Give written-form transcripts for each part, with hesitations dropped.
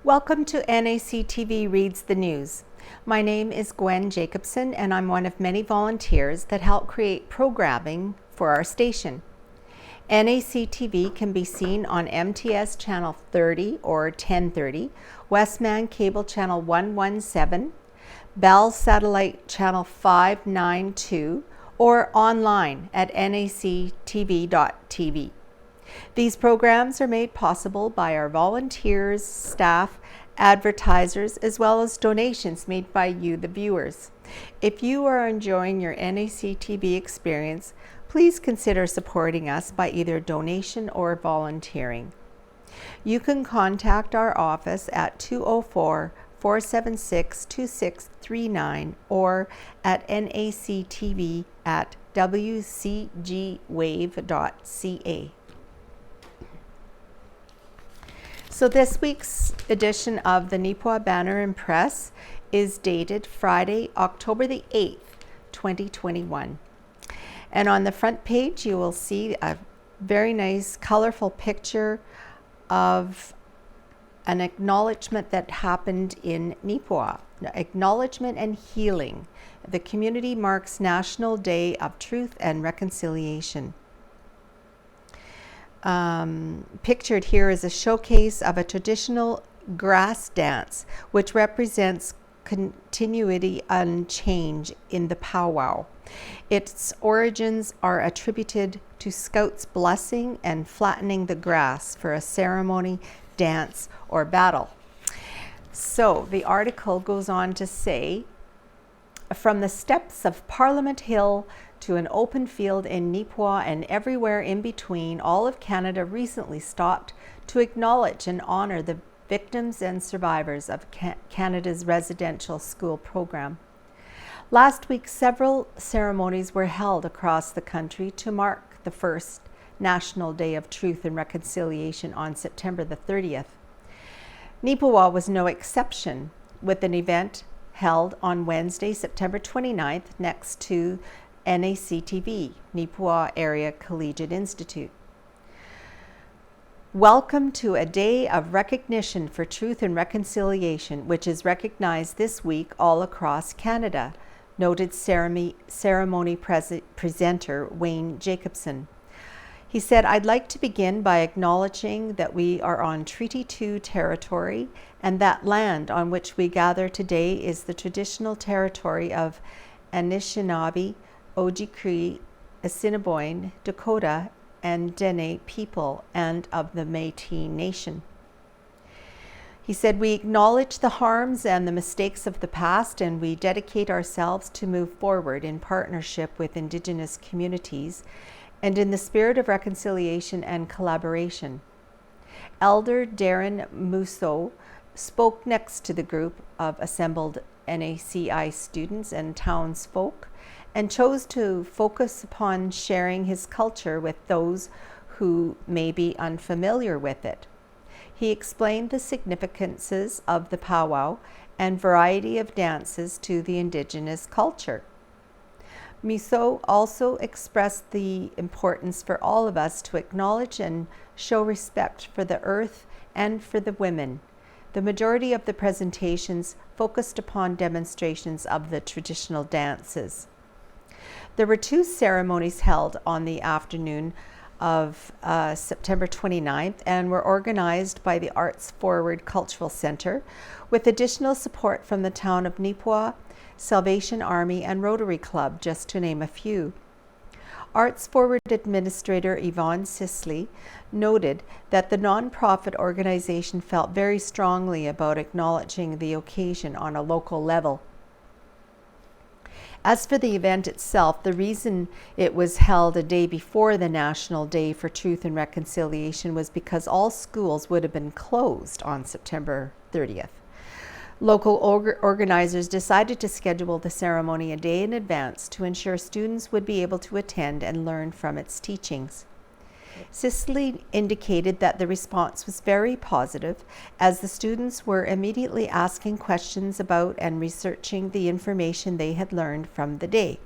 Welcome to NACTV Reads the News. My name is Gwen Jacobsen, and I'm one of many volunteers that help create programming for our station. NACTV can be seen on MTS Channel 30 or 1030, Westman Cable Channel 117, Bell Satellite Channel 592, or online at nactv.tv. These programs are made possible by our volunteers, staff, advertisers, as well as donations made by you, the viewers. If you are enjoying your NACTV experience, please consider supporting us by either donation or volunteering. You can contact our office at 204-476-2639 or at nactv@wcgwave.ca. So this week's edition of the Neepawa Banner and Press is dated Friday, October the 8th, 2021. And on the front page, you will see a very nice, colorful picture of an acknowledgement that happened in Neepawa. Acknowledgement and healing. The community marks National Day of Truth and Reconciliation. Pictured here is a showcase of a traditional grass dance, which represents continuity and change in the powwow. Its origins are attributed to Scouts blessing and flattening the grass for a ceremony, dance, or battle. So the article goes on to say, from the steps of Parliament Hill to an open field in Neepawa and everywhere in between, all of Canada recently stopped to acknowledge and honor the victims and survivors of Canada's residential school program. Last week, several ceremonies were held across the country to mark the first National Day of Truth and Reconciliation on September the 30th. Neepawa was no exception, with an event held on Wednesday, September 29th, next to NACTV, Neepawa Area Collegiate Institute. Welcome to a day of recognition for truth and reconciliation, which is recognized this week all across Canada, noted ceremony presenter Wayne Jacobsen. He said, "I'd like to begin by acknowledging that we are on Treaty 2 territory, and that land on which we gather today is the traditional territory of Anishinaabe, Ojibwe, Assiniboine, Dakota, and Dene people, and of the Métis Nation." He said, "We acknowledge the harms and the mistakes of the past, and we dedicate ourselves to move forward in partnership with Indigenous communities and in the spirit of reconciliation and collaboration." Elder Darren Musso spoke next to the group of assembled NACI students and townsfolk, and chose to focus upon sharing his culture with those who may be unfamiliar with it. He explained the significances of the powwow and variety of dances to the Indigenous culture. Musso also expressed the importance for all of us to acknowledge and show respect for the earth and for the women. The majority of the presentations focused upon demonstrations of the traditional dances. There were two ceremonies held on the afternoon of September 29th and were organized by the Arts Forward Cultural Center with additional support from the town of Neepawa, Salvation Army, and Rotary Club, just to name a few. Arts Forward Administrator Yvonne Sisley noted that the nonprofit organization felt very strongly about acknowledging the occasion on a local level. As for the event itself, the reason it was held a day before the National Day for Truth and Reconciliation was because all schools would have been closed on September 30th. Local organizers decided to schedule the ceremony a day in advance to ensure students would be able to attend and learn from its teachings. Sisley indicated that the response was very positive, as the students were immediately asking questions about and researching the information they had learned from the day.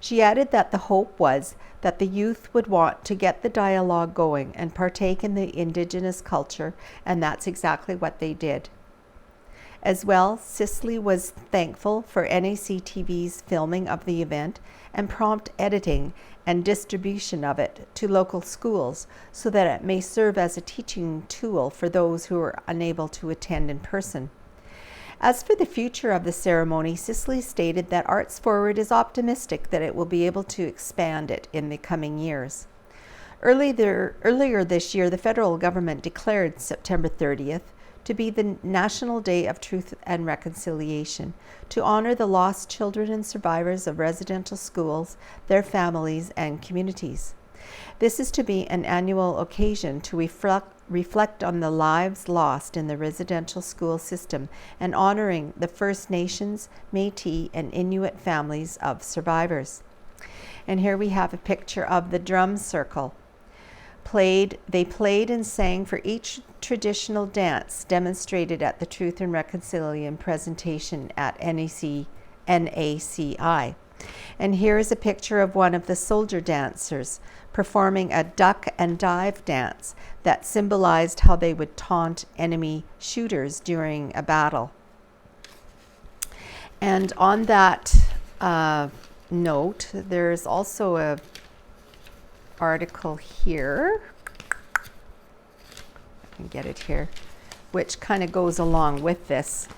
She added that the hope was that the youth would want to get the dialogue going and partake in the Indigenous culture, and that's exactly what they did. As well, Cicely was thankful for NACTV's filming of the event and prompt editing and distribution of it to local schools so that it may serve as a teaching tool for those who are unable to attend in person. As for the future of the ceremony, Cicely stated that Arts Forward is optimistic that it will be able to expand it in the coming years. Earlier this year, the federal government declared September 30th to be the National Day of Truth and Reconciliation, to honor the lost children and survivors of residential schools, their families, and communities. This is to be an annual occasion to reflect on the lives lost in the residential school system and honoring the First Nations, Métis, and Inuit families of survivors. And here we have a picture of the drum circle. They played and sang for each traditional dance demonstrated at the Truth and Reconciliation presentation at NACI. And here is a picture of one of the soldier dancers performing a duck and dive dance that symbolized how they would taunt enemy shooters during a battle. And on that note, there's also a article here, I can get it here, which kind of goes along with this.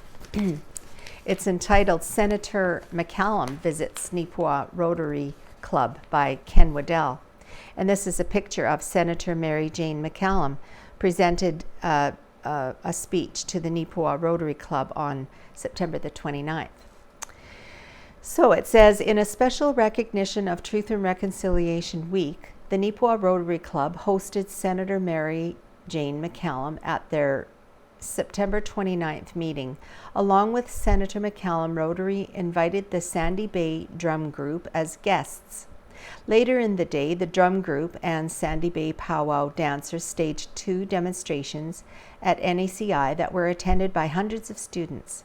It's entitled Senator McCallum Visits Neepawa Rotary Club by Ken Waddell. And this is a picture of Senator Mary Jane McCallum presented a speech to the Neepawa Rotary Club on September the 29th. So it says, in a special recognition of Truth and Reconciliation Week, the Neepawa Rotary Club hosted Senator Mary Jane McCallum at their September 29th meeting. Along with Senator McCallum, Rotary invited the Sandy Bay Drum Group as guests. Later in the day, the drum group and Sandy Bay powwow dancers staged 2 demonstrations at NACI that were attended by hundreds of students.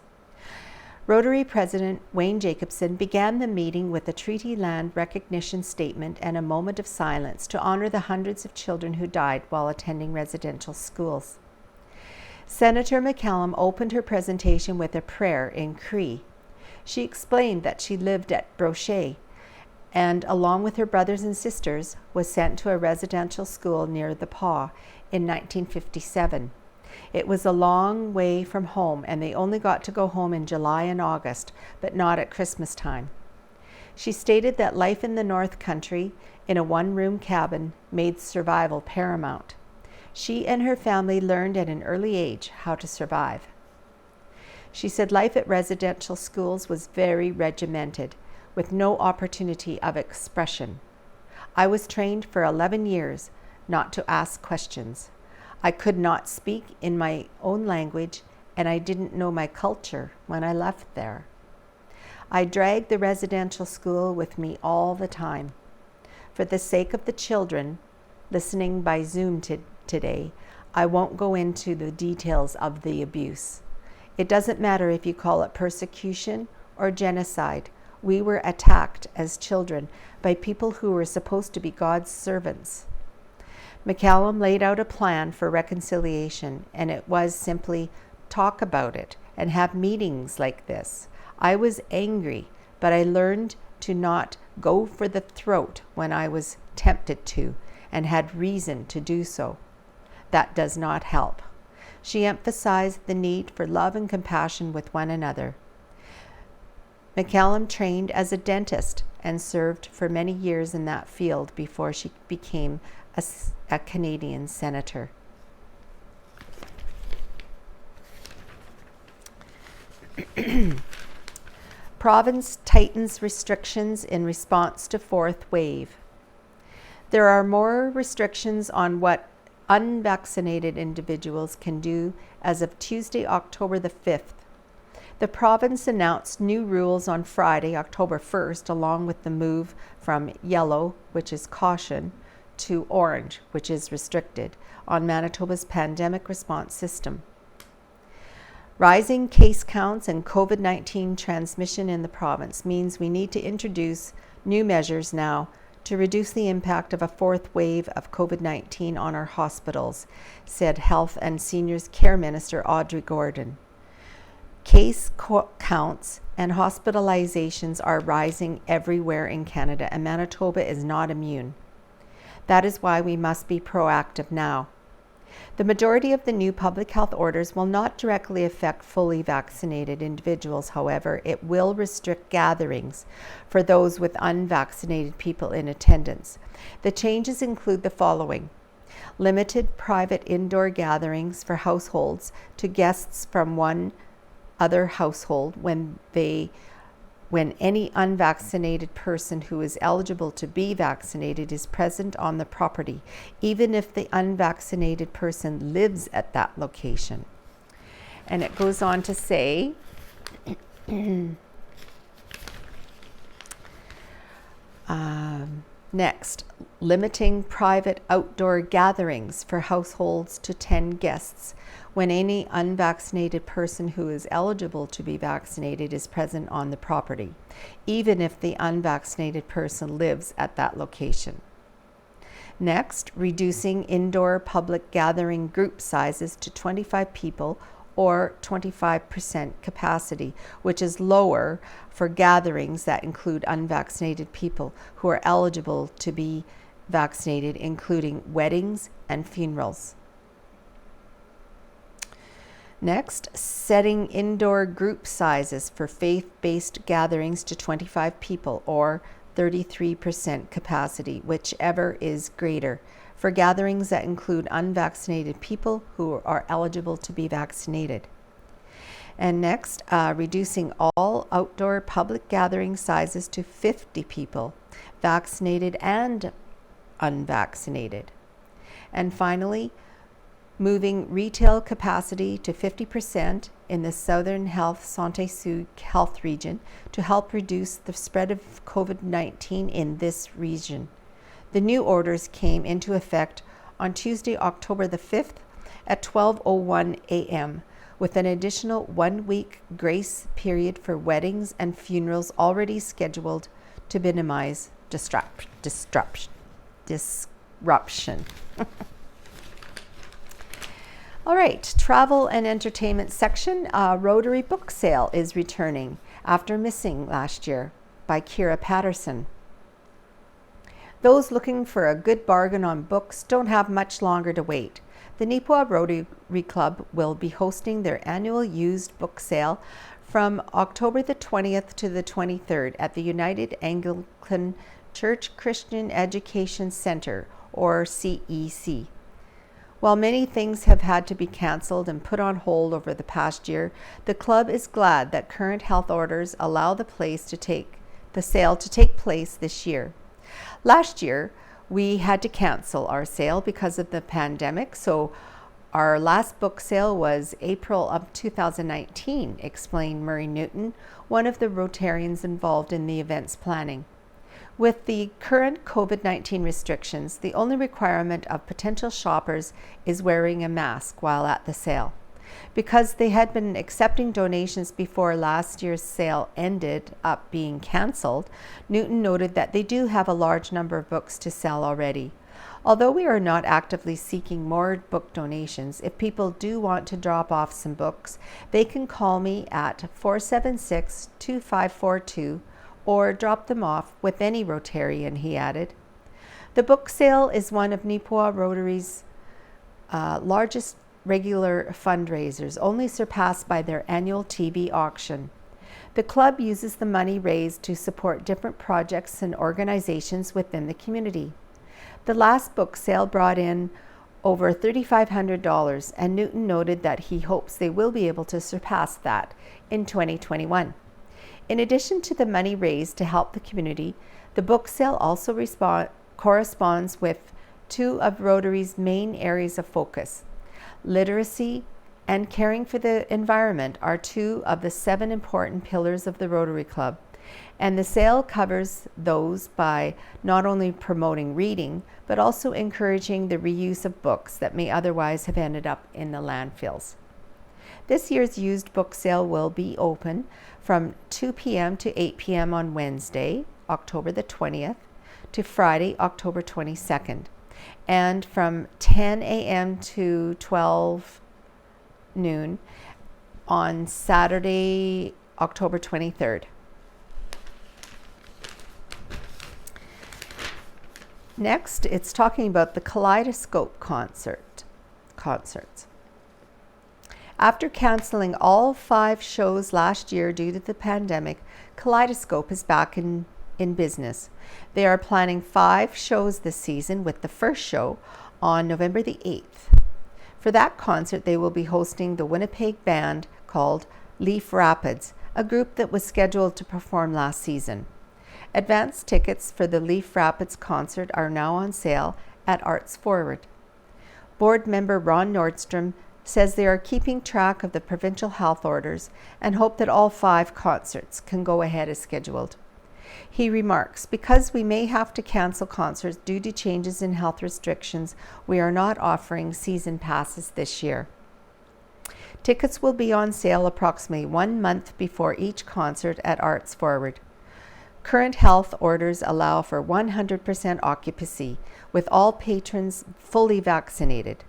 Rotary President Wayne Jacobsen began the meeting with a treaty land recognition statement and a moment of silence to honor the hundreds of children who died while attending residential schools. Senator McCallum opened her presentation with a prayer in Cree. She explained that she lived at Brochet and, along with her brothers and sisters, was sent to a residential school near the Paw in 1957. It was a long way from home, and they only got to go home in July and August, but not at Christmas time. She stated that life in the North Country, in a one-room cabin, made survival paramount. She and her family learned at an early age how to survive. She said life at residential schools was very regimented, with no opportunity of expression. I was trained for 11 years not to ask questions. I could not speak in my own language, and I didn't know my culture when I left there. I dragged the residential school with me all the time. For the sake of the children listening by Zoom today, I won't go into the details of the abuse. It doesn't matter if you call it persecution or genocide. We were attacked as children by people who were supposed to be God's servants. McCallum laid out a plan for reconciliation, and it was simply talk about it and have meetings like this. I was angry, but I learned to not go for the throat when I was tempted to and had reason to do so. That does not help. She emphasized the need for love and compassion with one another. McCallum trained as a dentist and served for many years in that field before she became a Canadian senator. Province tightens restrictions in response to 4th wave. There are more restrictions on what unvaccinated individuals can do as of Tuesday, October the 5th. The province announced new rules on Friday, October 1st, along with the move from yellow, which is caution, to orange, which is restricted, on Manitoba's pandemic response system. Rising case counts and COVID-19 transmission in the province means we need to introduce new measures now to reduce the impact of a fourth wave of COVID-19 on our hospitals, said Health and Seniors Care Minister Audrey Gordon. Case counts and hospitalizations are rising everywhere in Canada, and Manitoba is not immune. That is why we must be proactive now. The majority of the new public health orders will not directly affect fully vaccinated individuals. However, it will restrict gatherings for those with unvaccinated people in attendance. The changes include the following: limited private indoor gatherings for households to guests from one other household when any unvaccinated person who is eligible to be vaccinated is present on the property, even if the unvaccinated person lives at that location. And it goes on to say, next, limiting private outdoor gatherings for households to 10 guests when any unvaccinated person who is eligible to be vaccinated is present on the property, even if the unvaccinated person lives at that location. Next, reducing indoor public gathering group sizes to 25 people or 25% capacity, which is lower for gatherings that include unvaccinated people who are eligible to be vaccinated, including weddings and funerals. Next, setting indoor group sizes for faith-based gatherings to 25 people or 33% capacity, whichever is greater, for gatherings that include unvaccinated people who are eligible to be vaccinated. And next, reducing all outdoor public gathering sizes to 50 people, vaccinated and unvaccinated. And finally, moving retail capacity to 50% in the Southern Health Santé Sud Health region to help reduce the spread of COVID-19 in this region. The new orders came into effect on Tuesday, October the 5th at 12:01 a.m. with an additional 1-week grace period for weddings and funerals already scheduled to minimize disruption. All right, travel and entertainment section. Rotary book sale is returning after missing last year by Kira Patterson. Those looking for a good bargain on books don't have much longer to wait. The Neepawa Rotary Club will be hosting their annual used book sale from October the 20th to the 23rd at the United Anglican Church Christian Education Center, or CEC. While many things have had to be cancelled and put on hold over the past year, the club is glad that current health orders allow the sale to take place this year. Last year, we had to cancel our sale because of the pandemic, so our last book sale was April of 2019, explained Murray Newton, one of the Rotarians involved in the event's planning. With the current COVID-19 restrictions, the only requirement of potential shoppers is wearing a mask while at the sale. Because they had been accepting donations before last year's sale ended up being cancelled, Newton noted that they do have a large number of books to sell already. Although we are not actively seeking more book donations, if people do want to drop off some books, they can call me at 476-2542 or drop them off with any Rotarian, he added. The book sale is one of Neepawa Rotary's largest regular fundraisers, only surpassed by their annual TV auction. The club uses the money raised to support different projects and organizations within the community. The last book sale brought in over $3,500, and Newton noted that he hopes they will be able to surpass that in 2021. In addition to the money raised to help the community, the book sale also corresponds with two of Rotary's main areas of focus. Literacy and caring for the environment are two of the 7 important pillars of the Rotary Club, and the sale covers those by not only promoting reading, but also encouraging the reuse of books that may otherwise have ended up in the landfills. This year's used book sale will be open from 2 p.m. to 8 p.m. on Wednesday, October the 20th, to Friday, October 22nd, and from 10 a.m. to 12 noon on Saturday, October 23rd. Next, it's talking about the Kaleidoscope concerts. After canceling all 5 shows last year due to the pandemic, Kaleidoscope is back in business. They are planning 5 shows this season, with the first show on November the 8th. For that concert, they will be hosting the Winnipeg band called Leaf Rapids, a group that was scheduled to perform last season. Advance tickets for the Leaf Rapids concert are now on sale at Arts Forward. Board member Ron Nordstrom says they are keeping track of the provincial health orders and hope that all 5 concerts can go ahead as scheduled. He remarks, "Because we may have to cancel concerts due to changes in health restrictions, we are not offering season passes this year." Tickets will be on sale approximately 1 month before each concert at Arts Forward. Current health orders allow for 100% occupancy, with all patrons fully vaccinated.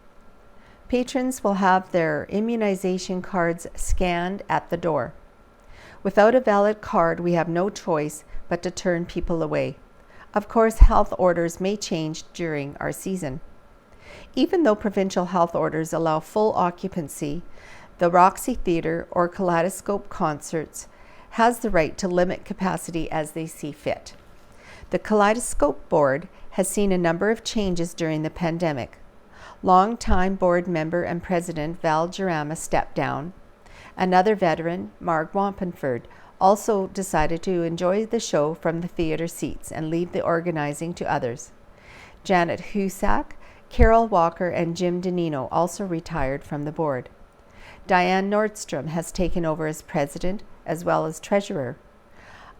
Patrons will have their immunization cards scanned at the door. Without a valid card, we have no choice but to turn people away. Of course, health orders may change during our season. Even though provincial health orders allow full occupancy, the Roxy Theatre or Kaleidoscope Concerts has the right to limit capacity as they see fit. The Kaleidoscope Board has seen a number of changes during the pandemic. Longtime board member and president Val Jarama stepped down. Another veteran, Marg Wampenford, also decided to enjoy the show from the theatre seats and leave the organizing to others. Janet Husak, Carol Walker, and Jim Danino also retired from the board. Diane Nordstrom has taken over as president as well as treasurer.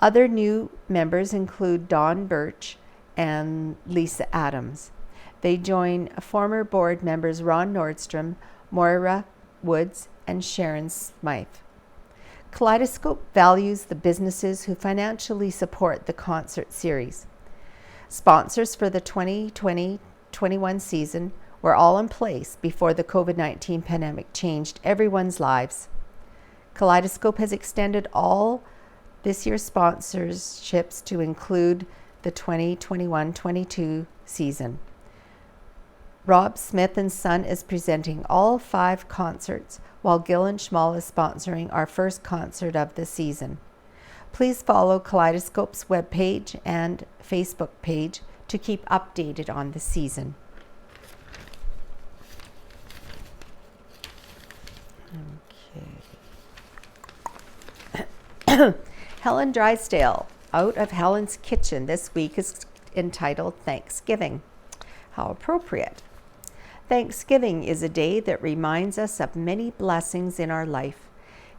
Other new members include Dawn Birch and Lisa Adams. They join former board members Ron Nordstrom, Moira Woods, and Sharon Smythe. Kaleidoscope values the businesses who financially support the concert series. Sponsors for the 2020-21 season were all in place before the COVID-19 pandemic changed everyone's lives. Kaleidoscope has extended all this year's sponsorships to include the 2021-22 season. Rob Smith and Son is presenting all 5 concerts, while Gill and Schmall is sponsoring our first concert of the season. Please follow Kaleidoscope's webpage and Facebook page to keep updated on the season. Helen Drysdale, out of Helen's Kitchen this week, is entitled Thanksgiving. How appropriate. Thanksgiving is a day that reminds us of many blessings in our life.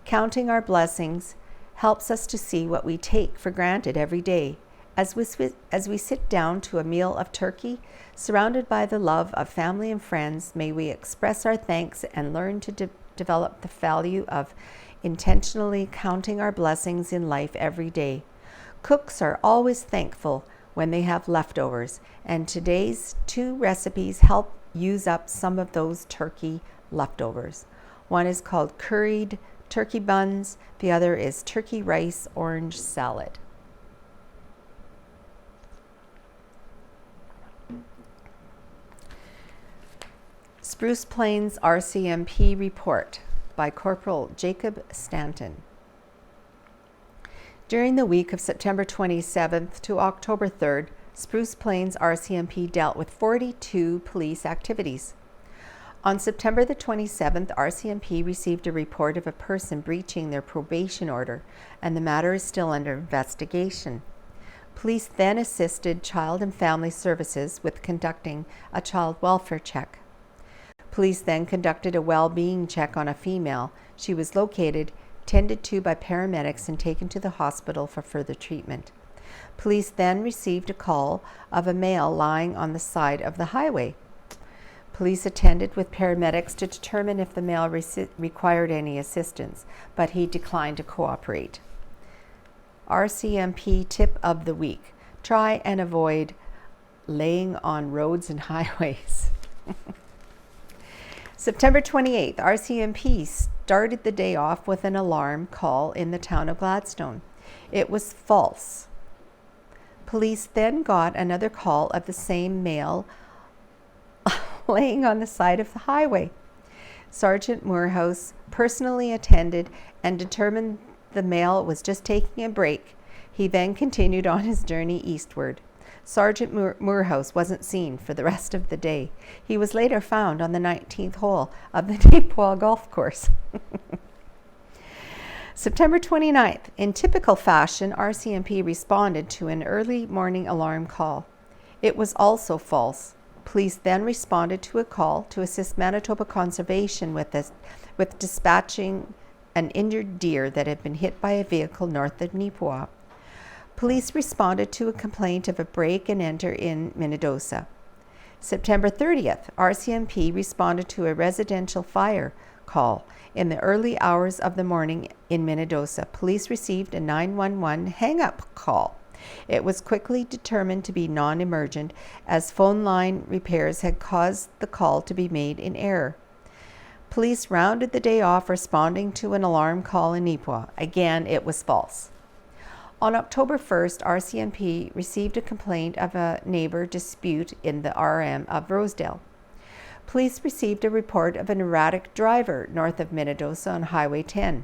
Counting our blessings helps us to see what we take for granted every day. As we sit down to a meal of turkey, surrounded by the love of family and friends, may we express our thanks and learn to develop the value of intentionally counting our blessings in life every day. Cooks are always thankful when they have leftovers, and today's 2 recipes help use up some of those turkey leftovers. One is called curried turkey buns, the other is turkey rice orange salad. Spruce Plains RCMP report by Corporal Jacob Stanton. During the week of September 27th to October 3rd, Spruce Plains RCMP dealt with 42 police activities. On September the 27th, RCMP received a report of a person breaching their probation order, and the matter is still under investigation. Police then assisted Child and Family Services with conducting a child welfare check. Police then conducted a well-being check on a female. She was located, tended to by paramedics, and taken to the hospital for further treatment. Police then received a call of a male lying on the side of the highway. Police attended with paramedics to determine if the male required any assistance, but he declined to cooperate. RCMP tip of the week: try and avoid laying on roads and highways. September 28th, RCMP started the day off with an alarm call in the town of Gladstone. It was false. Police then got another call of the same male laying on the side of the highway. Sergeant Moorhouse personally attended and determined the male was just taking a break. He then continued on his journey eastward. Sergeant Moorhouse wasn't seen for the rest of the day. He was later found on the 19th hole of the Neepawa golf course. September 29th, in typical fashion, RCMP responded to an early morning alarm call. It was also false. Police then responded to a call to assist Manitoba Conservation with dispatching an injured deer that had been hit by a vehicle north of Neepawa. Police responded to a complaint of a break and enter in Minnedosa. September 30th, RCMP responded to a residential fire call. In the early hours of the morning in Minnedosa, police received a 911 hang-up call. It was quickly determined to be non-emergent, as phone line repairs had caused the call to be made in error. Police rounded the day off responding to an alarm call in Neepawa. Again, it was false. On October 1st, RCMP received a complaint of a neighbor dispute in the RM of Rosedale. Police received a report of an erratic driver north of Minnedosa on Highway 10.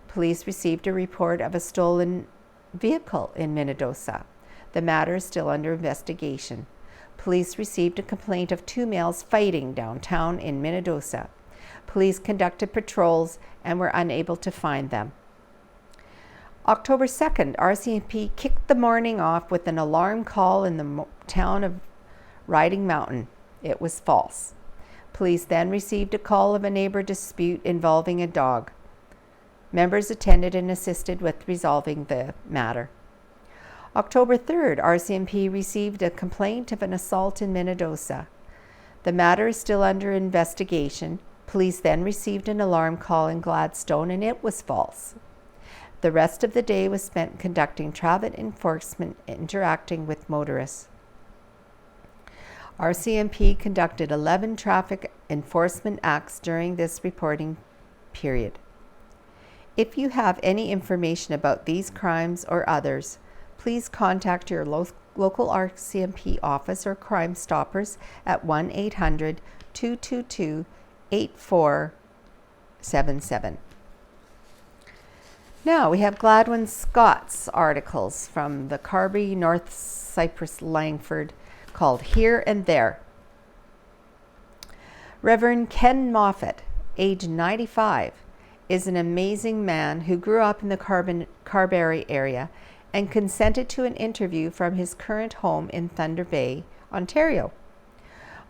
Police received a report of a stolen vehicle in Minnedosa. The matter is still under investigation. Police received a complaint of two males fighting downtown in Minnedosa. Police conducted patrols and were unable to find them. October 2nd, RCMP kicked the morning off with an alarm call in the town of Riding Mountain. It was false. Police then received a call of a neighbor dispute involving a dog. Members attended and assisted with resolving the matter. October 3rd, RCMP received a complaint of an assault in Minnedosa. The matter is still under investigation. Police then received an alarm call in Gladstone, and it was false. The rest of the day was spent conducting traffic enforcement, interacting with motorists. RCMP conducted 11 traffic enforcement acts during this reporting period. If you have any information about these crimes or others, please contact your local RCMP office or Crime Stoppers at 1-800-222-8477. Now we have Gladwin Scott's articles from the Carby, North Cyprus, Langford, called Here and There. Reverend Ken Moffat, age 95, is an amazing man who grew up in the Carberry area and consented to an interview from his current home in Thunder Bay, Ontario.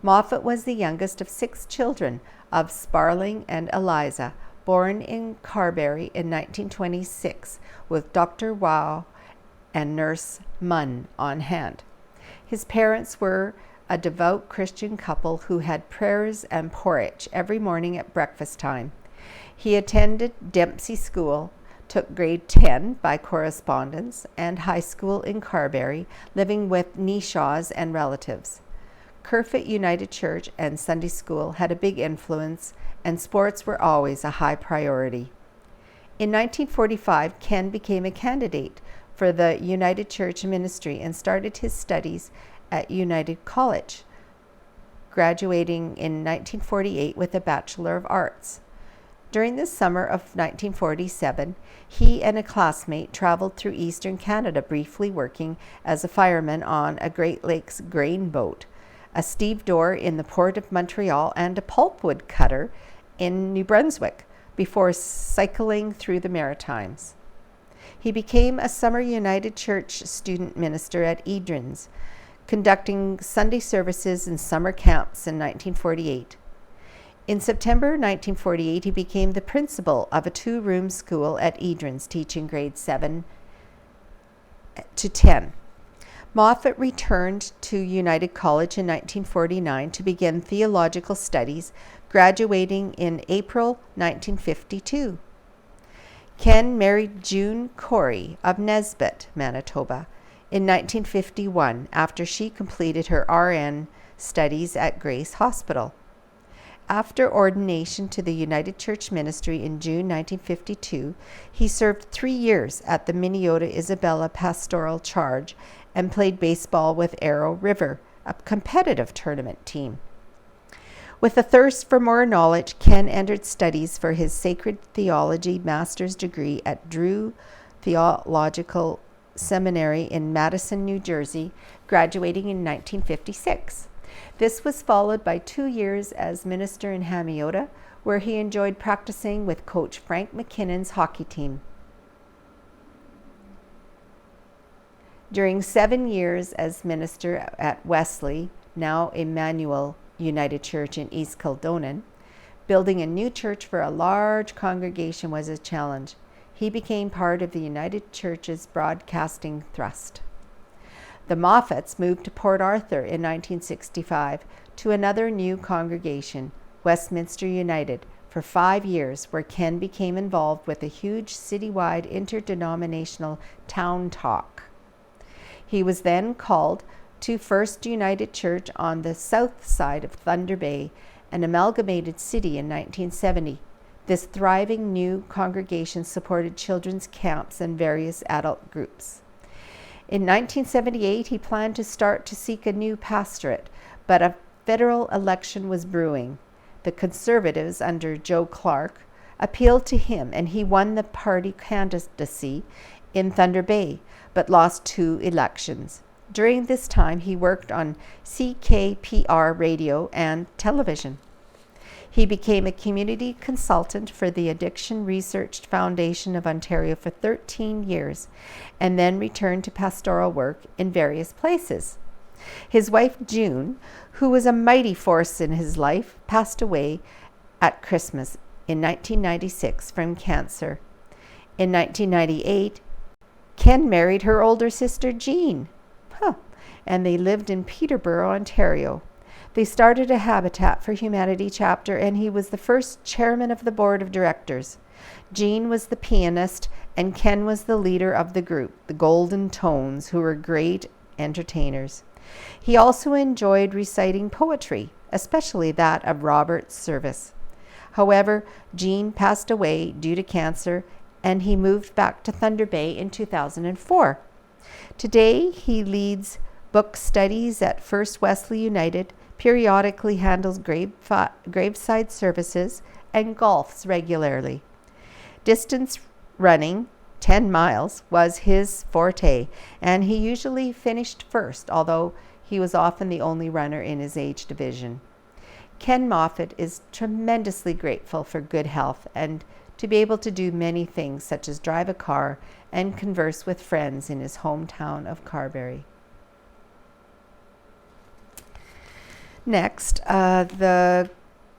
Moffat was the youngest of 6 children of Sparling and Eliza, born in Carberry in 1926 with Dr. Wow and Nurse Munn on hand. His parents were a devout Christian couple who had prayers and porridge every morning at breakfast time. He attended Dempsey School, took grade 10 by correspondence, and high school in Carberry, living with Neeshaws and relatives. Kerfoot United Church and Sunday School had a big influence, and sports were always a high priority. In 1945, Ken became a candidate for the United Church ministry and started his studies at United College, graduating in 1948 with a Bachelor of Arts. During the summer of 1947, he and a classmate traveled through eastern Canada, briefly working as a fireman on a Great Lakes grain boat, a stevedore in the port of Montreal, and a pulpwood cutter in New Brunswick, before cycling through the Maritimes. He became a summer United Church student minister at Edrins, conducting Sunday services and summer camps in 1948. In September 1948, he became the principal of a 2-room school at Edrins, teaching grades 7 to 10. Moffat returned to United College in 1949 to begin theological studies, graduating in April 1952. Ken married June Corey of Nesbitt, Manitoba, in 1951 after she completed her RN studies at Grace Hospital. After ordination to the United Church Ministry in June 1952, he served 3 years at the Minnesota Isabella Pastoral Charge and played baseball with Arrow River, a competitive tournament team. With a thirst for more knowledge, Ken entered studies for his sacred theology master's degree at Drew Theological Seminary in Madison, New Jersey, graduating in 1956. This was followed by 2 years as minister in Hamiota, where he enjoyed practicing with coach Frank McKinnon's hockey team. During 7 years as minister at Wesley, now Emmanuel United Church in East Kildonan, building a new church for a large congregation was a challenge. He became part of the United Church's broadcasting thrust. The Moffats moved to Port Arthur in 1965 to another new congregation, Westminster United, for 5 years, where Ken became involved with a huge citywide interdenominational town talk. He was then called to First United Church on the south side of Thunder Bay, an amalgamated city, in 1970. This thriving new congregation supported children's camps and various adult groups. In 1978, he planned to start to seek a new pastorate, but a federal election was brewing. The Conservatives, under Joe Clark, appealed to him, and he won the party candidacy in Thunder Bay, but lost 2 elections. During this time, he worked on CKPR radio and television. He became a community consultant for the Addiction Research Foundation of Ontario for 13 years, and then returned to pastoral work in various places. His wife, June, who was a mighty force in his life, passed away at Christmas in 1996 from cancer. In 1998, Ken married her older sister, Jean. And they lived in Peterborough, Ontario. They started a Habitat for Humanity chapter, and he was the first chairman of the board of directors. Jean was the pianist, and Ken was the leader of the group, the Golden Tones, who were great entertainers. He also enjoyed reciting poetry, especially that of Robert Service. However, Jean passed away due to cancer, and he moved back to Thunder Bay in 2004. Today, he leads book studies at First Wesley United, periodically handles graveside services, and golfs regularly. Distance running, 10 miles, was his forte, and he usually finished first, although he was often the only runner in his age division. Ken Moffat is tremendously grateful for good health and to be able to do many things, such as drive a car and converse with friends in his hometown of Carberry. Next, the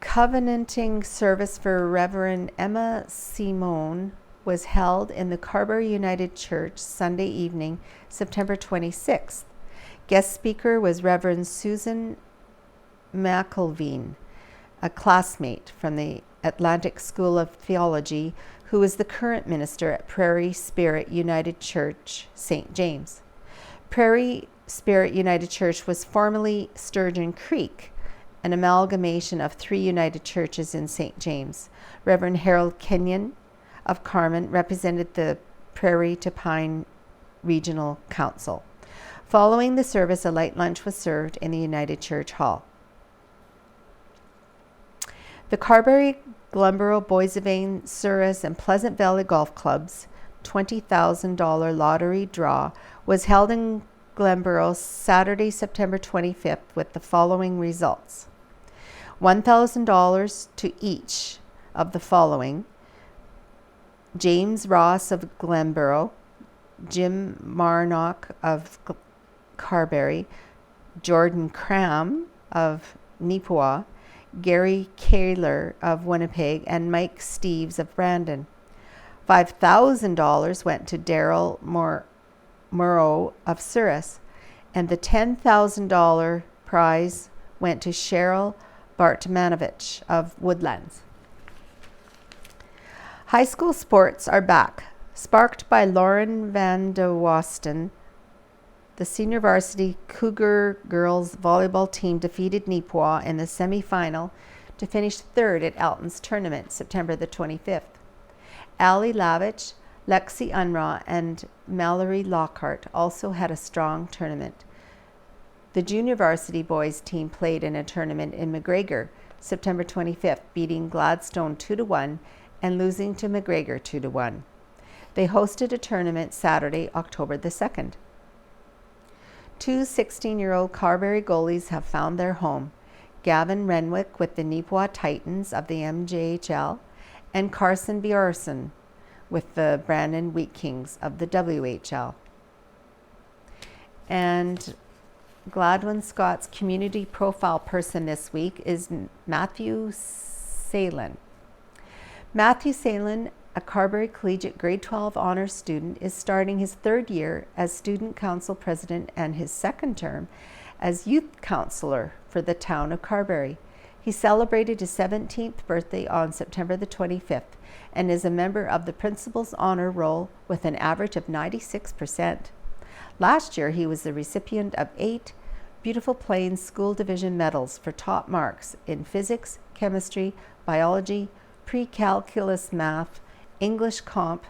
covenanting service for Reverend Emma Simone was held in the Carberry United Church Sunday evening, September 26th. Guest speaker was Reverend Susan McElveen, a classmate from the Atlantic School of Theology, who is the current minister at Prairie Spirit United Church, St. James. Prairie Spirit United Church was formerly Sturgeon Creek, an amalgamation of 3 United Churches in St. James. Reverend Harold Kenyon of Carman represented the Prairie to Pine Regional Council. Following the service, a light lunch was served in the United Church Hall. The Carberry, Glenborough, Boissevain, Souris, and Pleasant Valley Golf Club's $20,000 lottery draw was held in Glenborough Saturday, September 25th, with the following results. $1,000 to each of the following: James Ross of Glenborough, Jim Marnock of Carberry, Jordan Cram of Neepawa, Gary Kaler of Winnipeg, and Mike Steves of Brandon. $5,000 went to Daryl Moreau of Souris, And the $10,000 prize went to Cheryl Bartmanovich of Woodlands. High school sports are back. Sparked by Lauren Van de Wasten, the senior varsity Cougar girls volleyball team defeated Neepawa in the semifinal to finish third at Alton's tournament, September the 25th. Ali Lavich, Lexi Unraw, and Mallory Lockhart also had a strong tournament. The junior varsity boys team played in a tournament in McGregor, September 25th, beating Gladstone 2-1 and losing to McGregor 2-1. They hosted a tournament Saturday, October the 2nd. Two 16-year-old Carberry goalies have found their home. Gavin Renwick with the Neepawa Titans of the MJHL and Carson Bjorson with the Brandon Wheat Kings of the WHL. And Gladwin Scott's community profile person this week is Matthew Salin. Matthew Salin, a Carberry Collegiate Grade 12 honors student, is starting his third year as student council president and his second term as youth counselor for the town of Carberry. He celebrated his 17th birthday on September the 25th and is a member of the principal's honor roll with an average of 96%. Last year, he was the recipient of 8 Beautiful Plains School Division medals for top marks in physics, chemistry, biology, pre-calculus math, English comp,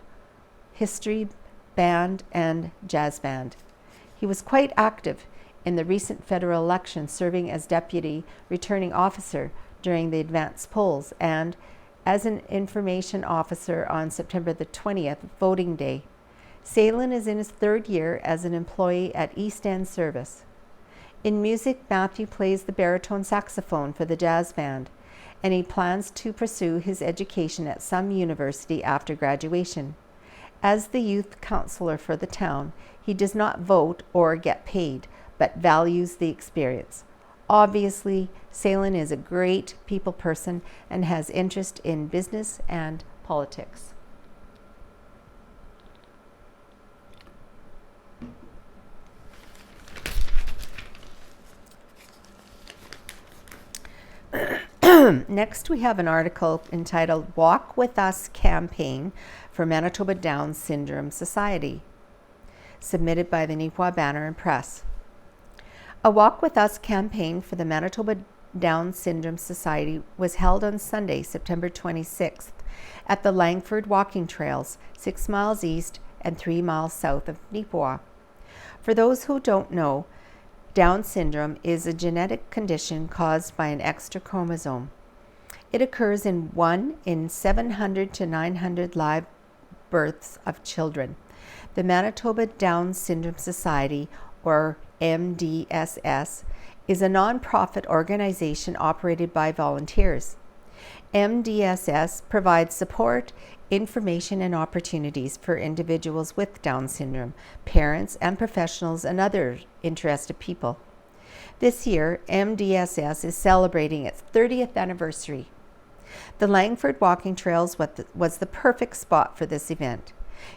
history, band, and jazz band. He was quite active in the recent federal election, serving as deputy returning officer during the advanced polls and as an information officer on September the 20th, voting day. Salin is in his third year as an employee at East End Service. In music, Matthew plays the baritone saxophone for the jazz band, and he plans to pursue his education at some university after graduation. As the youth counselor for the town, he does not vote or get paid, but values the experience. Obviously, Salin is a great people person and has interest in business and politics. Next, we have an article entitled Walk With Us Campaign for Manitoba Down Syndrome Society, submitted by the Neepawa Banner and Press. A Walk With Us campaign for the Manitoba Down Syndrome Society was held on Sunday, September 26th, at the Langford Walking Trails, 6 miles east and 3 miles south of Neepawa. For those who don't know, Down syndrome is a genetic condition caused by an extra chromosome. It occurs in 1 in 700 to 900 live births of children. The Manitoba Down Syndrome Society, or MDSS, is a non-profit organization operated by volunteers. MDSS provides support, information, and opportunities for individuals with Down syndrome, parents and professionals, and other interested people. This year, MDSS is celebrating its 30th anniversary. The Langford Walking Trails was the perfect spot for this event.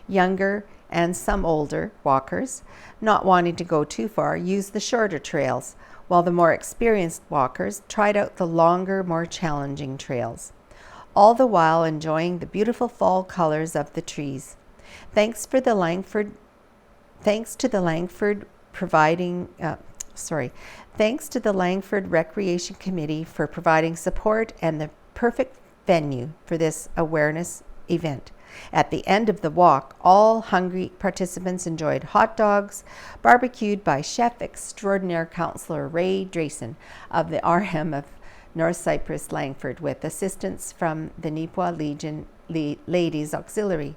Younger and some older walkers, not wanting to go too far, used the shorter trails, while the more experienced walkers tried out the longer, more challenging trails, all the while enjoying the beautiful fall colors of the trees. Thanks to the Langford Recreation Committee for providing support and the perfect venue for this awareness event. At the end of the walk, all hungry participants enjoyed hot dogs, barbecued by Chef Extraordinaire Counselor Ray Drayson of the RM of North Cyprus Langford, with assistance from the Neepawa Legion Ladies Auxiliary.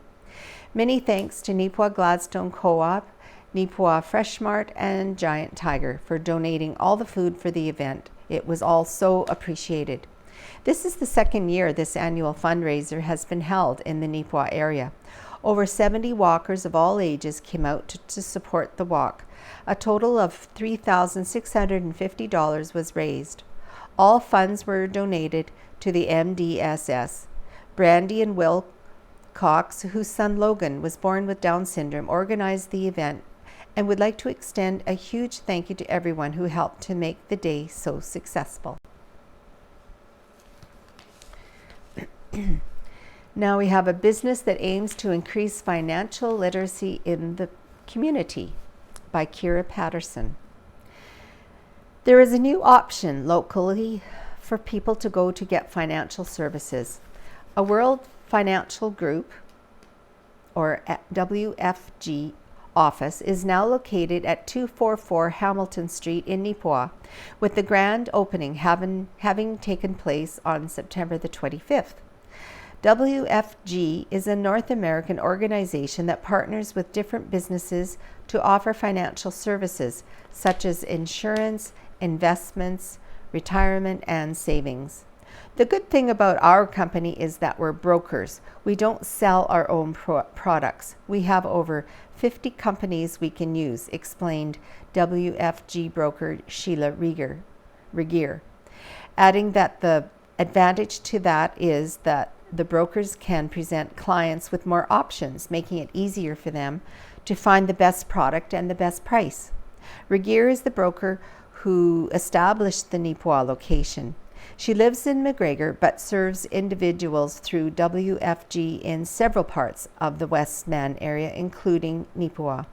Many thanks to Neepawa Gladstone Co-op, Neepawa Fresh Mart, and Giant Tiger for donating all the food for the event. It was all so appreciated. This is the second year this annual fundraiser has been held in the Neepawa area. Over 70 walkers of all ages came out to support the walk. A total of $3,650 was raised. All funds were donated to the MDSS. Brandy and Will Cox, whose son Logan was born with Down syndrome, organized the event and would like to extend a huge thank you to everyone who helped to make the day so successful. Now we have a business that aims to increase financial literacy in the community by Kira Patterson. There is a new option locally for people to go to get financial services. A World Financial Group, or WFG Office, is now located at 244 Hamilton Street in Neepawa, with the grand opening having taken place on September the 25th. WFG is a North American organization that partners with different businesses to offer financial services such as insurance, investments, retirement, and savings. The good thing about our company is that we're brokers. We don't sell our own products. We have over 50 companies we can use, explained WFG broker Sheila Regier, adding that the advantage to that is that the brokers can present clients with more options, making it easier for them to find the best product and the best price. Regier is the broker who established the Neepawa location. She lives in McGregor but serves individuals through WFG in several parts of the Westman area, including Neepawa.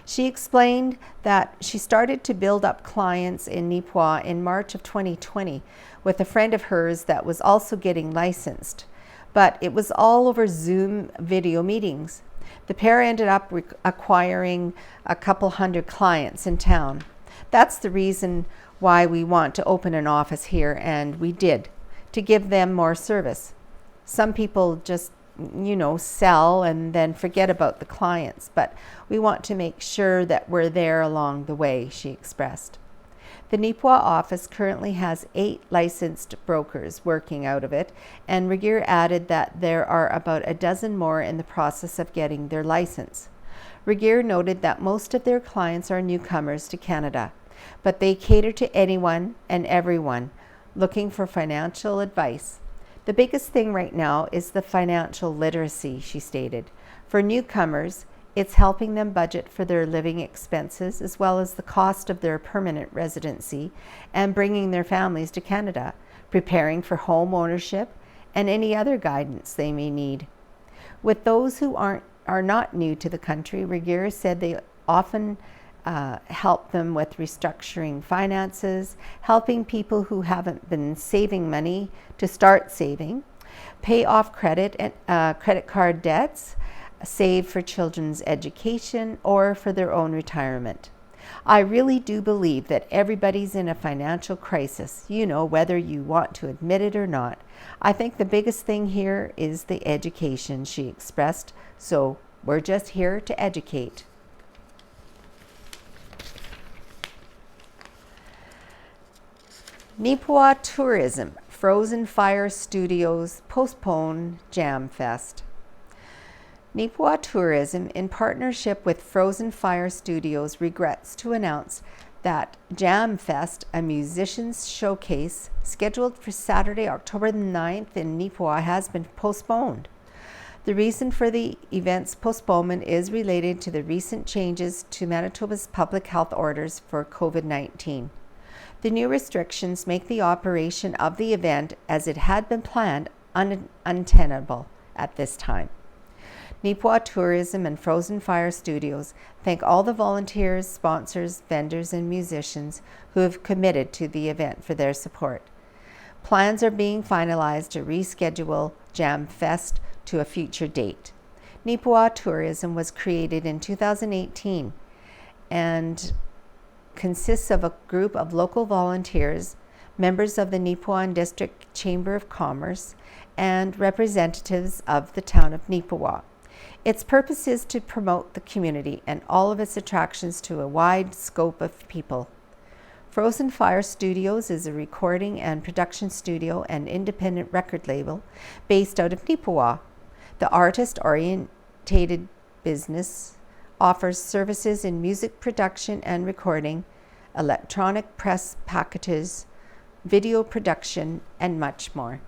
She explained that she started to build up clients in Neepawa in March of 2020 with a friend of hers that was also getting licensed, but it was all over Zoom video meetings. The pair ended up acquiring a couple hundred clients in town. That's the reason why we want to open an office here, and we did, to give them more service. Some people just, sell and then forget about the clients, but we want to make sure that we're there along the way, she expressed. The Neepawa office currently has 8 licensed brokers working out of it, and Regier added that there are about a dozen more in the process of getting their license. Regier noted that most of their clients are newcomers to Canada, but they cater to anyone and everyone looking for financial advice. The biggest thing right now is the financial literacy, she stated. For newcomers, it's helping them budget for their living expenses as well as the cost of their permanent residency and bringing their families to Canada, preparing for home ownership, and any other guidance they may need. With those who are not new to the country, Regier said they often help them with restructuring finances, helping people who haven't been saving money to start saving, pay off credit card debts, save for children's education, or for their own retirement. I really do believe that everybody's in a financial crisis, whether you want to admit it or not. I think the biggest thing here is the education, she expressed, so we're just here to educate. Neepawa Tourism, Frozen Fire Studios, Postponed Jam Fest. Neepawa Tourism, in partnership with Frozen Fire Studios, regrets to announce that Jam Fest, a musicians' showcase scheduled for Saturday, October 9th in Neepawa, has been postponed. The reason for the event's postponement is related to the recent changes to Manitoba's public health orders for COVID-19. The new restrictions make the operation of the event, as it had been planned, untenable at this time. Neepawa Tourism and Frozen Fire Studios thank all the volunteers, sponsors, vendors, and musicians who have committed to the event for their support. Plans are being finalized to reschedule Jam Fest to a future date. Neepawa Tourism was created in 2018 and consists of a group of local volunteers, members of the Neepawa District Chamber of Commerce, and representatives of the town of Neepawa. Its purpose is to promote the community and all of its attractions to a wide scope of people. Frozen Fire Studios is a recording and production studio and independent record label based out of Neepawa. The artist-oriented business offers services in music production and recording, electronic press packages, video production, and much more.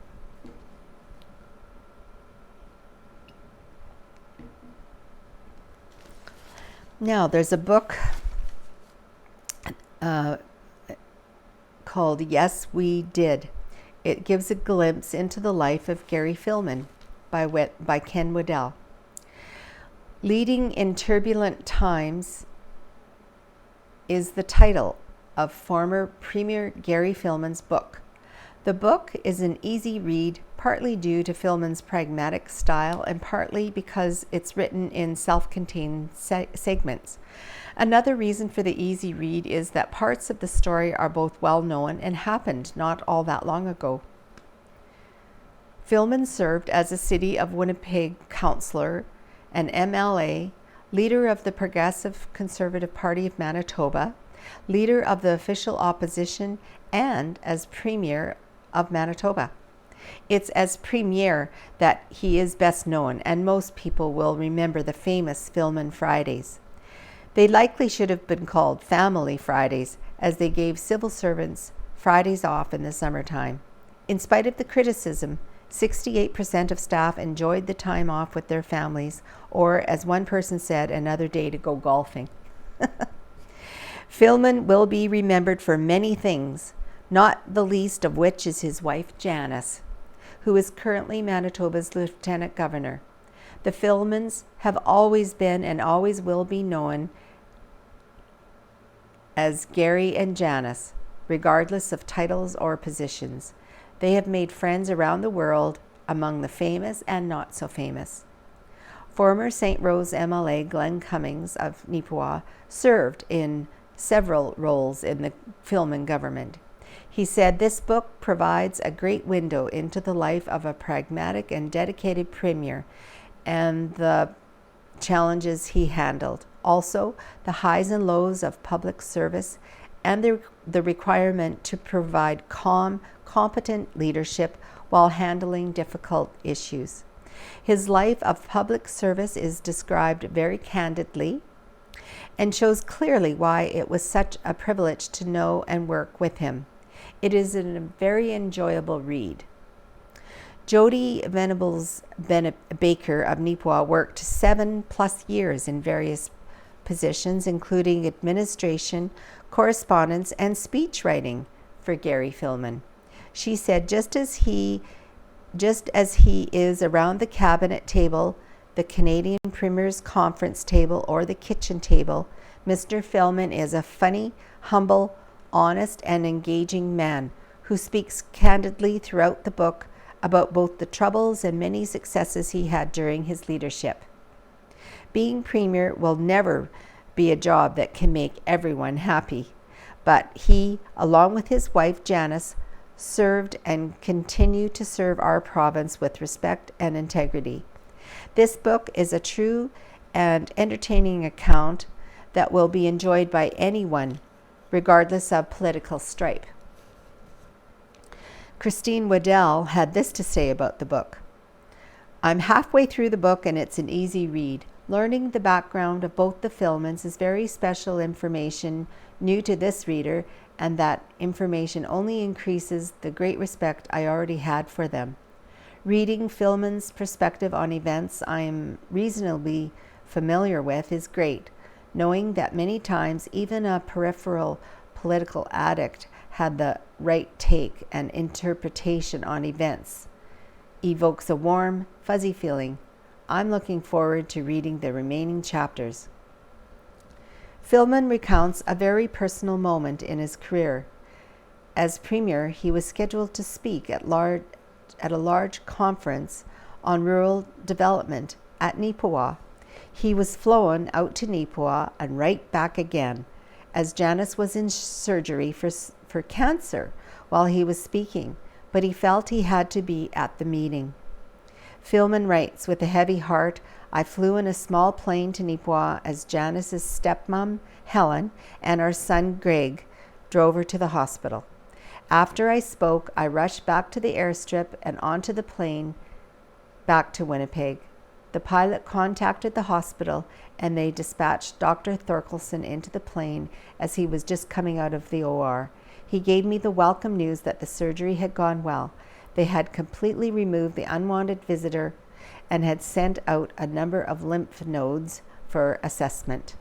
Now, there's a book called Yes, We Did. It gives a glimpse into the life of Gary Filmon by Ken Waddell. Leading in Turbulent Times is the title of former Premier Gary Filmon's book. The book is an easy read, partly due to Filmon's pragmatic style and partly because it's written in self-contained segments. Another reason for the easy read is that parts of the story are both well known and happened not all that long ago. Filmon served as a City of Winnipeg councillor, an MLA, leader of the Progressive Conservative Party of Manitoba, leader of the official opposition, and as Premier of Manitoba. It's as Premier that he is best known, and most people will remember the famous Filmon Fridays. They likely should have been called Family Fridays, as they gave civil servants Fridays off in the summertime. In spite of the criticism, 68% of staff enjoyed the time off with their families, or as one person said, another day to go golfing. Filmon will be remembered for many things, not the least of which is his wife Janice, who is currently Manitoba's Lieutenant Governor. The Filmons have always been and always will be known as Gary and Janice, regardless of titles or positions. They have made friends around the world, among the famous and not so famous. Former St. Rose MLA Glenn Cummings of Neepawa served in several roles in the Filmon government. He said this book provides a great window into the life of a pragmatic and dedicated premier and the challenges he handled. Also, the highs and lows of public service and the requirement to provide calm, competent leadership while handling difficult issues. His life of public service is described very candidly and shows clearly why it was such a privilege to know and work with him. It is a very enjoyable read. Jody Venables Baker of Neepawa worked 7+ years in various positions, including administration, correspondence, and speech writing for Gary Filmon. She said, just as he is around the cabinet table, the Canadian Premier's conference table, or the kitchen table, Mr. Filmon is a funny, humble, honest, and engaging man who speaks candidly throughout the book about both the troubles and many successes he had during his leadership. Being Premier will never be a job that can make everyone happy, but he, along with his wife Janice, served and continue to serve our province with respect and integrity. This book is a true and entertaining account that will be enjoyed by anyone, regardless of political stripe. Christine Waddell had this to say about the book. I'm halfway through the book and it's an easy read. Learning the background of both the Filmons is very special information new to this reader, and that information only increases the great respect I already had for them. Reading Filmon's perspective on events I am reasonably familiar with is great, knowing that many times even a peripheral political addict had the right take and interpretation on events. Evokes a warm, fuzzy feeling. I'm looking forward to reading the remaining chapters. Filmon recounts a very personal moment in his career. As Premier, he was scheduled to speak at a large conference on rural development at Neepawa. He was flown out to Neepawa and right back again, as Janice was in surgery for cancer while he was speaking, but he felt he had to be at the meeting. Filmon writes, with a heavy heart, I flew in a small plane to Neepawa as Janice's stepmom, Helen, and our son, Greg, drove her to the hospital. After I spoke, I rushed back to the airstrip and onto the plane back to Winnipeg. The pilot contacted the hospital and they dispatched Dr. Thorkelson into the plane as he was just coming out of the OR. He gave me the welcome news that the surgery had gone well. They had completely removed the unwanted visitor and had sent out a number of lymph nodes for assessment.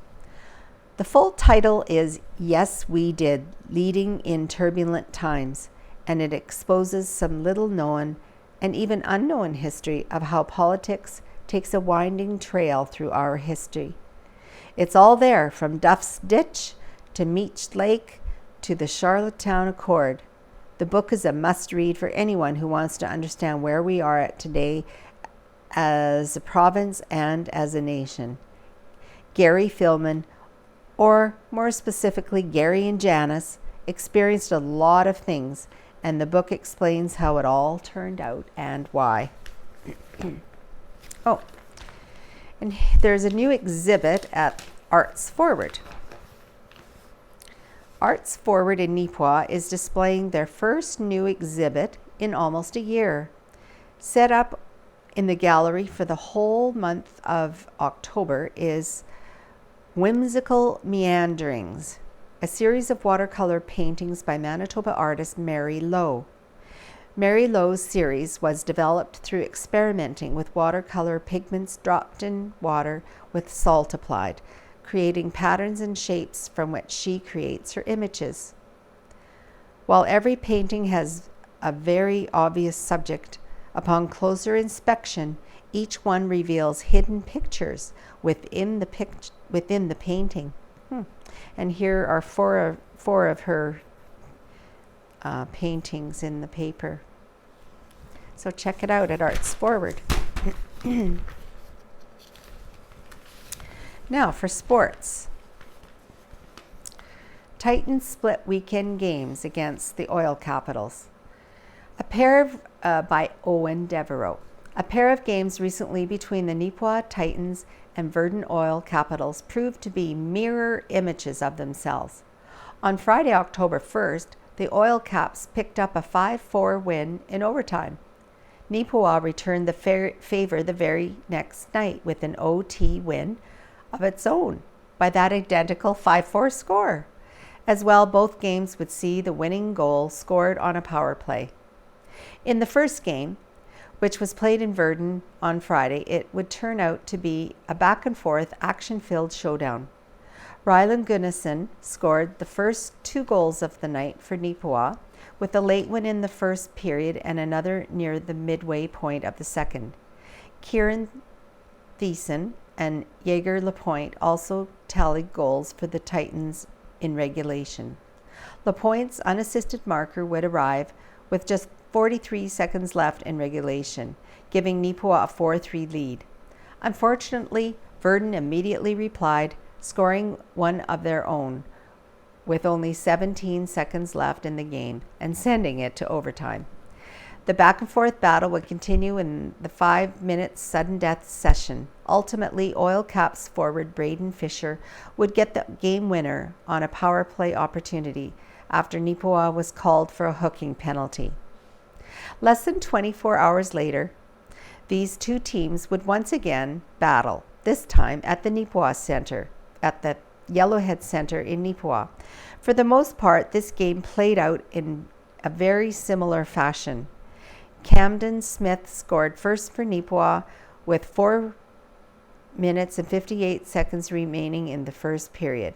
The full title is Yes, We Did, Leading in Turbulent Times, and it exposes some little known and even unknown history of how politics takes a winding trail through our history. It's all there, from Duff's Ditch to Meech Lake to the Charlottetown Accord. The book is a must-read for anyone who wants to understand where we are at today as a province and as a nation. Gary Philman, or more specifically Gary and Janice, experienced a lot of things, and the book explains how it all turned out and why. Oh, and there's a new exhibit at Arts Forward. Arts Forward in Neepawa is displaying their first new exhibit in almost a year. Set up in the gallery for the whole month of October is Whimsical Meanderings, a series of watercolor paintings by Manitoba artist Mary Lowe. Mary Lowe's series was developed through experimenting with watercolor pigments dropped in water with salt applied, creating patterns and shapes from which she creates her images. While every painting has a very obvious subject, upon closer inspection, each one reveals hidden pictures within the painting. And here are four of her paintings in the paper. So check it out at Arts Forward. Now for sports. Titans split weekend games against the Oil Capitals. By Owen Devereaux. A pair of games recently between the Neepawa Titans and Verdun Oil Capitals proved to be mirror images of themselves. On Friday, October 1st, the Oil Caps picked up a 5-4 win in overtime. Neepawa returned the favor the very next night with an OT win of its own by that identical 5-4 score. As well, both games would see the winning goal scored on a power play. In the first game, which was played in Verdun on Friday, it would turn out to be a back-and-forth, action-filled showdown. Ryland Gunnison scored the first 2 goals of the night for Neepawa, with a late one in the first period and another near the midway point of the second. Kieran Thiessen and Jaeger Lapointe also tallied goals for the Titans in regulation. Lapointe's unassisted marker would arrive with just 43 seconds left in regulation, giving Neepawa a 4-3 lead. Unfortunately, Verdun immediately replied, scoring one of their own with only 17 seconds left in the game and sending it to overtime. The back-and-forth battle would continue in the 5-minute sudden death session. Ultimately, Oil Caps forward Braden Fisher would get the game winner on a power play opportunity after Neepawa was called for a hooking penalty. Less than 24 hours later, these two teams would once again battle, this time at the Neepawa Center, at the Yellowhead Center in Neepawa. For the most part, this game played out in a very similar fashion. Camden Smith scored first for Neepawa with 4 minutes and 58 seconds remaining in the first period.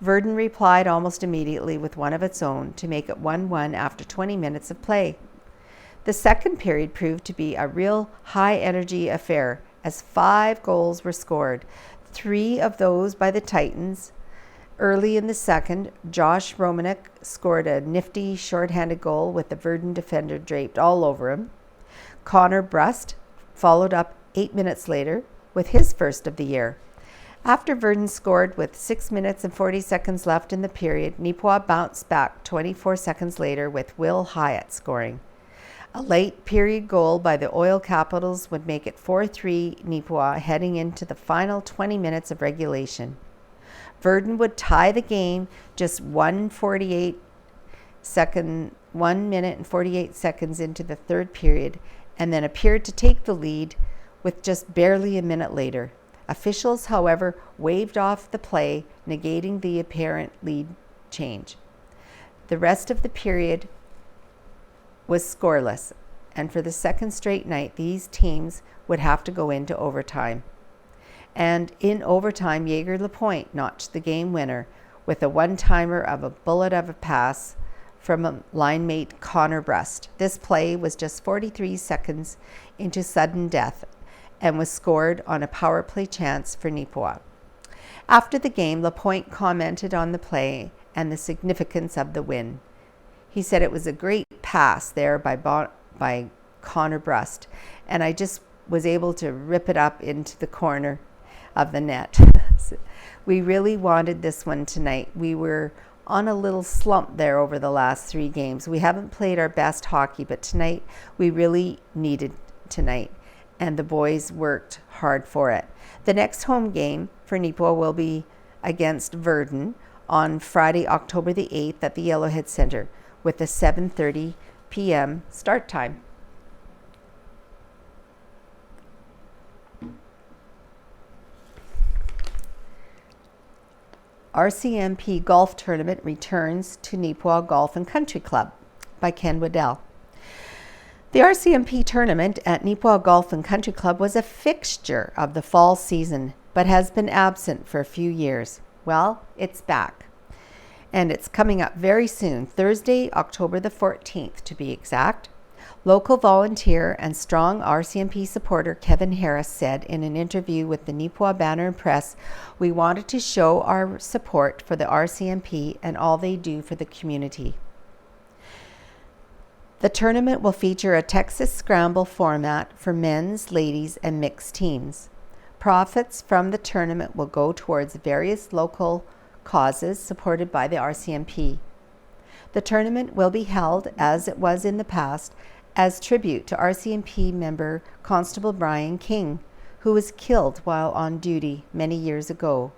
Verdun replied almost immediately with one of its own to make it 1-1 after 20 minutes of play. The second period proved to be a real high-energy affair as 5 goals were scored, 3 of those by the Titans. Early in the second, Josh Romanek scored a nifty shorthanded goal with the Verdun defender draped all over him. Connor Brust followed up 8 minutes later with his first of the year. After Verdun scored with 6 minutes and 40 seconds left in the period, Neepawa bounced back 24 seconds later with Will Hyatt scoring. A late period goal by the Oil Capitals would make it 4-3 Neepawa heading into the final 20 minutes of regulation. Verdun would tie the game just 1 minute and 48 seconds into the third period, and then appeared to take the lead with just barely a minute later. Officials, however, waved off the play, negating the apparent lead change. The rest of the period was scoreless, and for the second straight night, these teams would have to go into overtime. And in overtime, Jaeger LaPointe notched the game winner with a one-timer of a bullet of a pass from a line mate Connor Brust. This play was just 43 seconds into sudden death and was scored on a power play chance for Neepawa. After the game, LaPointe commented on the play and the significance of the win. He said it was a great pass there by Connor Brust, and I just was able to rip it up into the corner of the net. We really wanted this one tonight. We were on a little slump there over the last 3 games. We haven't played our best hockey, but tonight we really needed tonight, and the boys worked hard for it. The next home game for Neepawa will be against Verdun on Friday, October the 8th at the Yellowhead Center with a 7:30 p.m. start time. RCMP Golf Tournament returns to Neepawa Golf and Country Club by Ken Waddell. The RCMP tournament at Neepawa Golf and Country Club was a fixture of the fall season, but has been absent for a few years. Well, it's back. And it's coming up very soon, Thursday, October the 14th to be exact. Local volunteer and strong RCMP supporter Kevin Harris said in an interview with the Neepawa Banner and Press, "We wanted to show our support for the RCMP and all they do for the community." The tournament will feature a Texas Scramble format for men's, ladies, and mixed teams. Profits from the tournament will go towards various local causes supported by the RCMP. The tournament will be held, as it was in the past, as tribute to RCMP member Constable Brian King, who was killed while on duty many years ago.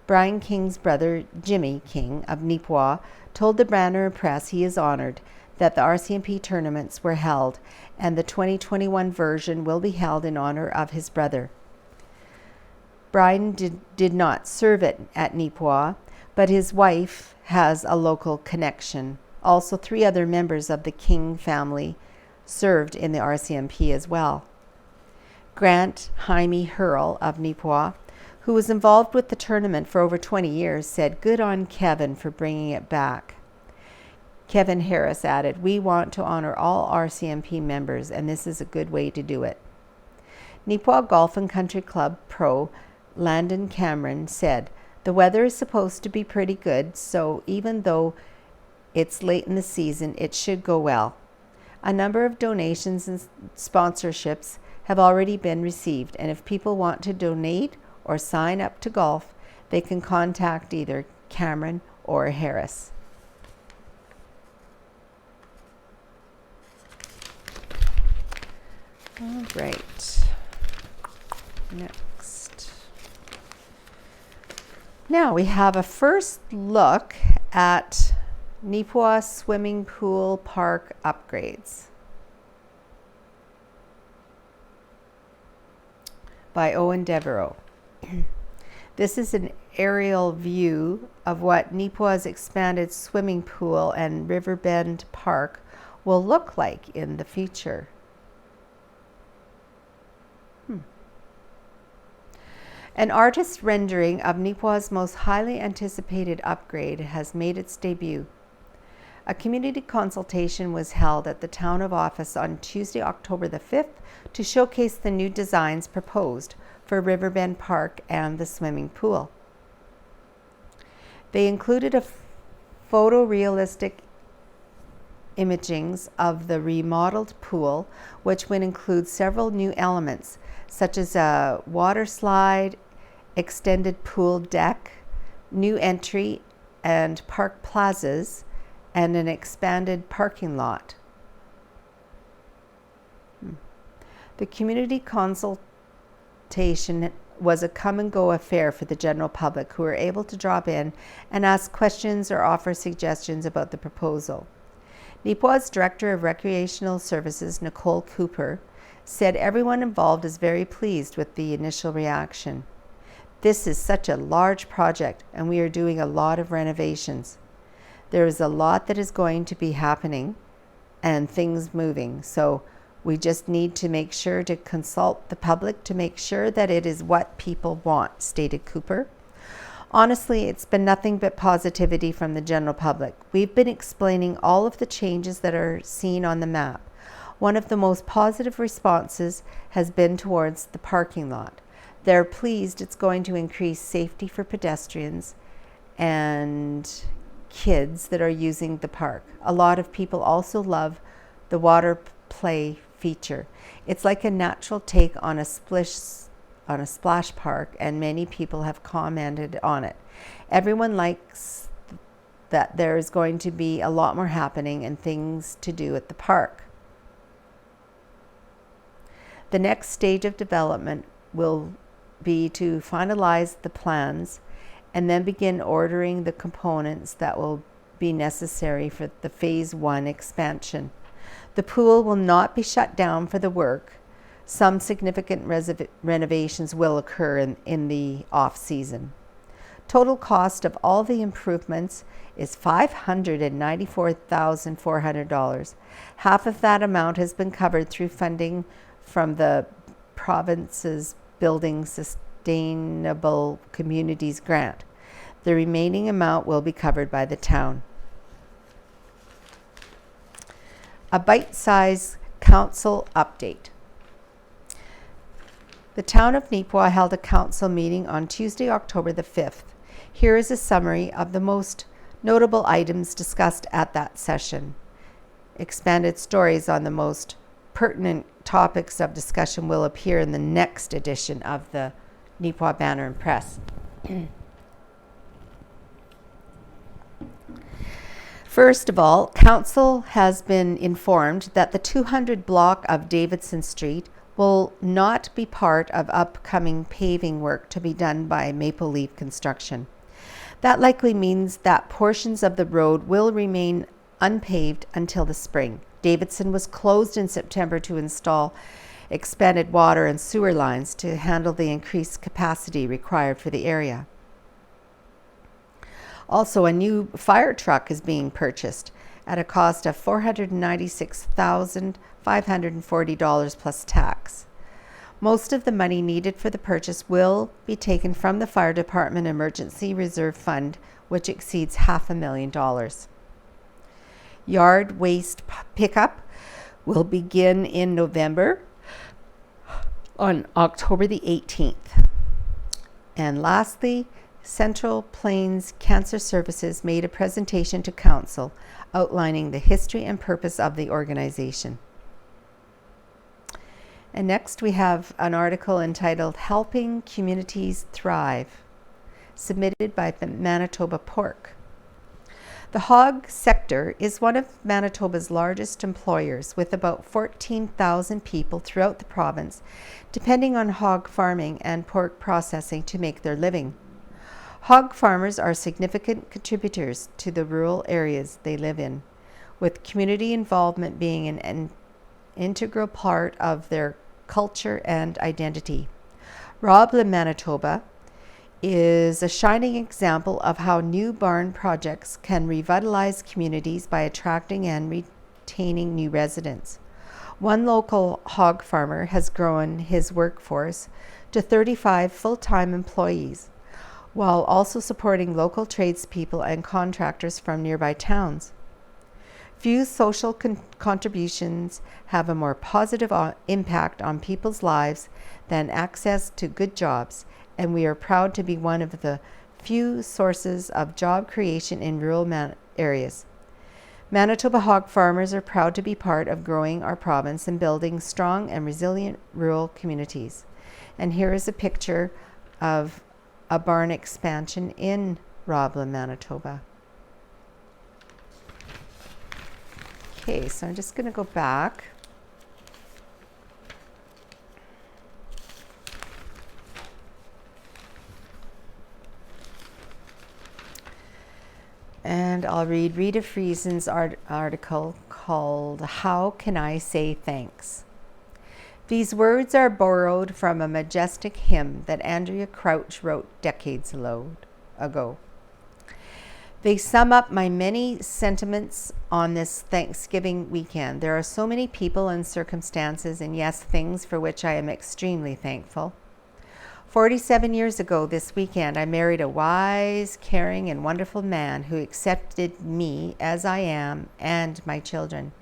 Brian King's brother, Jimmy King of Neepawa, told the Banner and Press he is honored that the RCMP tournaments were held, and the 2021 version will be held in honor of his brother. Brian did not serve at Neepawa, but his wife has a local connection. Also, 3 other members of the King family served in the RCMP as well. Grant Jaime Hurl of Neepawa, who was involved with the tournament for over 20 years, said, "Good on Kevin for bringing it back." Kevin Harris added, "We want to honor all RCMP members, and this is a good way to do it." Neepawa Golf and Country Club pro Landon Cameron said, "The weather is supposed to be pretty good, so even though it's late in the season, it should go well. A number of donations and sponsorships have already been received, and if people want to donate or sign up to golf, they can contact either Cameron or Harris." All right. Next. Now we have a first look at Neepawa Swimming Pool Park upgrades by Owen Devereaux. This is an aerial view of what Neepawa's expanded swimming pool and Riverbend Park will look like in the future. An artist's rendering of Neepawa's most highly anticipated upgrade has made its debut. A community consultation was held at the Town of Office on Tuesday, October the 5th, to showcase the new designs proposed for Riverbend Park and the swimming pool. They included a photorealistic imagings of the remodeled pool, which would include several new elements, such as a water slide, extended pool deck, new entry and park plazas, and an expanded parking lot. The community consultation was a come-and-go affair for the general public, who were able to drop in and ask questions or offer suggestions about the proposal. Neepawa's Director of Recreational Services, Nicole Cooper, said everyone involved is very pleased with the initial reaction. "This is such a large project, and we are doing a lot of renovations. There is a lot that is going to be happening and things moving, so We just need to make sure to consult the public to make sure that it is what people want, stated Cooper. Honestly, it's been nothing but positivity from the general public. We've been explaining all of the changes that are seen on the map. One of the most positive responses has been towards the parking lot. They're pleased it's going to increase safety for pedestrians and kids that are using the park. A lot of people also love the water play feature. It's like a natural take on a splash park, and many people have commented on it. Everyone likes that there is going to be a lot more happening and things to do at the park. The next stage of development will be to finalize the plans and then begin ordering the components that will be necessary for the Phase 1 expansion. The pool will not be shut down for the work. Some significant renovations will occur in the off-season. Total cost of all the improvements is $594,400. Half of that amount has been covered through funding from the province's Building Sustainable Communities grant. The remaining amount will be covered by the town. A bite-sized council update. The town of Neepawa held a council meeting on Tuesday, October the 5th. Here is a summary of the most notable items discussed at that session. Expanded stories on the most pertinent topics of discussion will appear in the next edition of the Neepawa Banner and Press. First of all, Council has been informed that the 200 block of Davidson Street will not be part of upcoming paving work to be done by Maple Leaf Construction. That likely means that portions of the road will remain unpaved until the spring. Davidson was closed in September to install expanded water and sewer lines to handle the increased capacity required for the area. Also, a new fire truck is being purchased at a cost of $496,540 plus tax. Most of the money needed for the purchase will be taken from the Fire Department Emergency Reserve Fund, which exceeds $500,000. Yard waste pickup will begin in November on October the 18th. And lastly, Central Plains Cancer Services made a presentation to Council outlining the history and purpose of the organization. And next we have an article entitled Helping Communities Thrive, submitted by Manitoba Pork. The hog sector is one of Manitoba's largest employers, with about 14,000 people throughout the province depending on hog farming and pork processing to make their living. Hog farmers are significant contributors to the rural areas they live in, with community involvement being an integral part of their culture and identity. Roblin, Manitoba is a shining example of how new barn projects can revitalize communities by attracting and retaining new residents. One local hog farmer has grown his workforce to 35 full-time employees, while also supporting local tradespeople and contractors from nearby towns. Few social contributions have a more positive impact on people's lives than access to good jobs, and we are proud to be one of the few sources of job creation in rural areas. Manitoba hog farmers are proud to be part of growing our province and building strong and resilient rural communities. And here is a picture of a barn expansion in Roblin, Manitoba. Okay, so I'm just going to go back. And I'll read Rita Friesen's article called How Can I Say Thanks? These words are borrowed from a majestic hymn that Andrea Crouch wrote decades ago. They sum up my many sentiments on this Thanksgiving weekend. There are so many people and circumstances, and yes, things for which I am extremely thankful. 47 years ago this weekend, I married a wise, caring, and wonderful man who accepted me as I am and my children.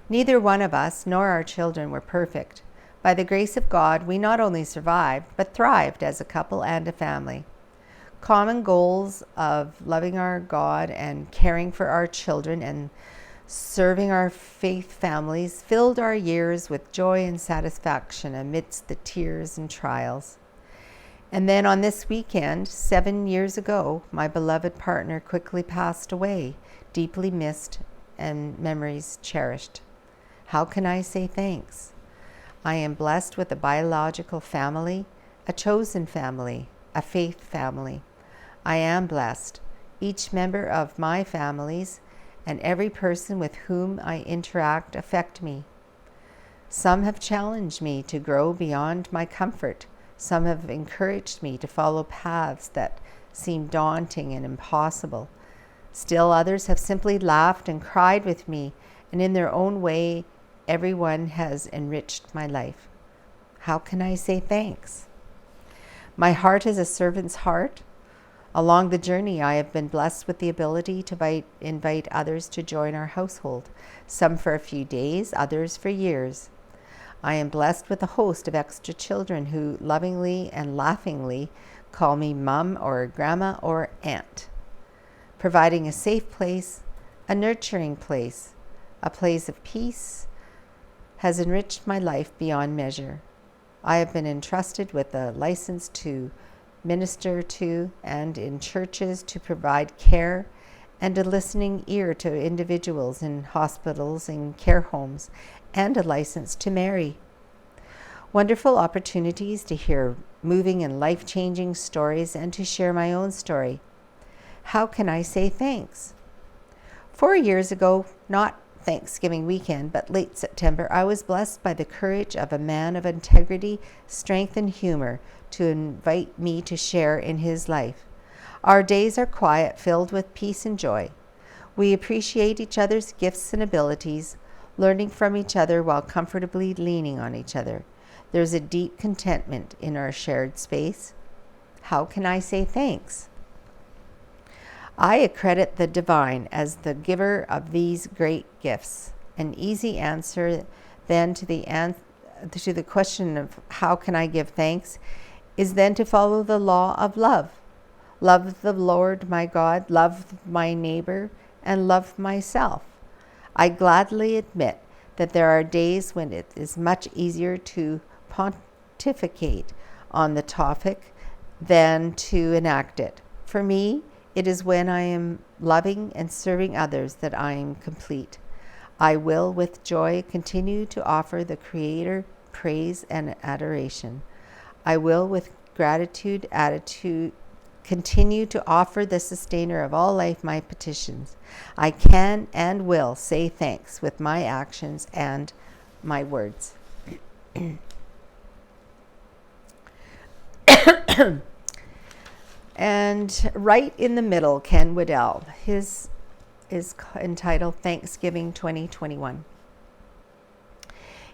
Neither one of us nor our children were perfect. By the grace of God, we not only survived, but thrived as a couple and a family. Common goals of loving our God and caring for our children and serving our faith families filled our years with joy and satisfaction amidst the tears and trials. And then on this weekend, 7 years ago, my beloved partner quickly passed away, deeply missed and memories cherished. How can I say thanks? I am blessed with a biological family, a chosen family, a faith family. I am blessed. Each member of my families and every person with whom I interact affect me. Some have challenged me to grow beyond my comfort. Some have encouraged me to follow paths that seem daunting and impossible. Still others have simply laughed and cried with me, and in their own way, everyone has enriched my life. How can I say thanks? My heart is a servant's heart. Along the journey, I have been blessed with the ability to invite others to join our household, some for a few days, others for years. I am blessed with a host of extra children who lovingly and laughingly call me mom or grandma or aunt, providing a safe place, a nurturing place, a place of peace, has enriched my life beyond measure. I have been entrusted with a license to minister to and in churches to provide care and a listening ear to individuals in hospitals and care homes and a license to marry. Wonderful opportunities to hear moving and life-changing stories and to share my own story. How can I say thanks? 4 years ago, not Thanksgiving weekend, but late September, I was blessed by the courage of a man of integrity, strength, and humor to invite me to share in his life. Our days are quiet, filled with peace and joy. We appreciate each other's gifts and abilities, learning from each other while comfortably leaning on each other. There's a deep contentment in our shared space. How can I say thanks? I accredit the divine as the giver of these great gifts. An easy answer then to the question of how can I give thanks is then to follow the law of love. Love the Lord my God, love my neighbor, and love myself. I gladly admit that there are days when it is much easier to pontificate on the topic than to enact it. For me, it is when I am loving and serving others that I am complete. I will with joy continue to offer the Creator praise and adoration. I will with gratitude continue to offer the Sustainer of all life my petitions. I can and will say thanks with my actions and my words. And right in the middle, Ken Waddell. His is entitled Thanksgiving 2021.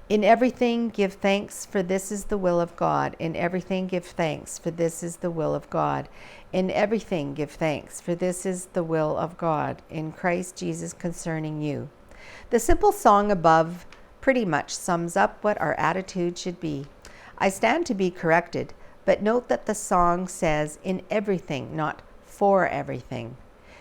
In everything give thanks, for this is the will of God. In everything give thanks, for this is the will of God. In everything give thanks, for this is the will of God in Christ Jesus concerning you. The simple song above pretty much sums up what our attitude should be. I stand to be corrected, but note that the song says in everything, not for everything.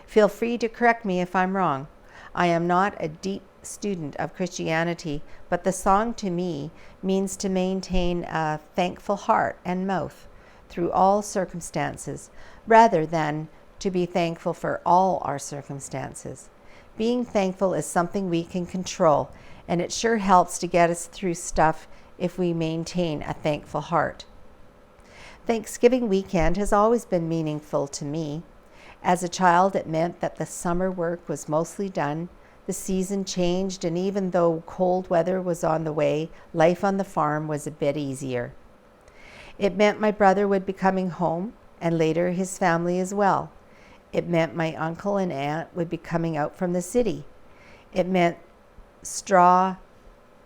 Feel free to correct me if I'm wrong. I am not a deep student of Christianity, but the song to me means to maintain a thankful heart and mouth through all circumstances, rather than to be thankful for all our circumstances. Being thankful is something we can control, and it sure helps to get us through stuff if we maintain a thankful heart. Thanksgiving weekend has always been meaningful to me. As a child, it meant that the summer work was mostly done, the season changed, and even though cold weather was on the way, life on the farm was a bit easier. It meant my brother would be coming home, and later his family as well. It meant my uncle and aunt would be coming out from the city. It meant straw,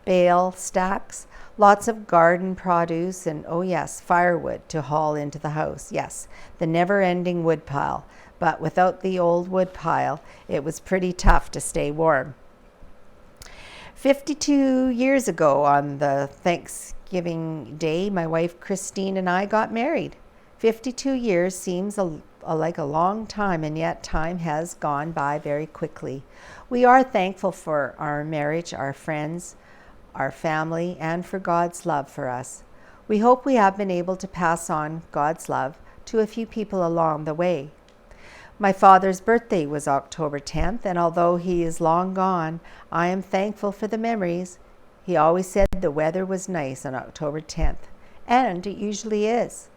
bale stacks, lots of garden produce, and oh yes, firewood to haul into the house. Yes, the never-ending wood pile. But without the old wood pile, it was pretty tough to stay warm. 52 years ago on the Thanksgiving Day, my wife Christine and I got married. 52 years seems like a long time, and yet time has gone by very quickly. We are thankful for our marriage, our friends, our family, and for God's love for us. We hope we have been able to pass on God's love to a few people along the way. My father's birthday was October 10th, and although he is long gone, I am thankful for the memories. He always said the weather was nice on October 10th, and it usually is.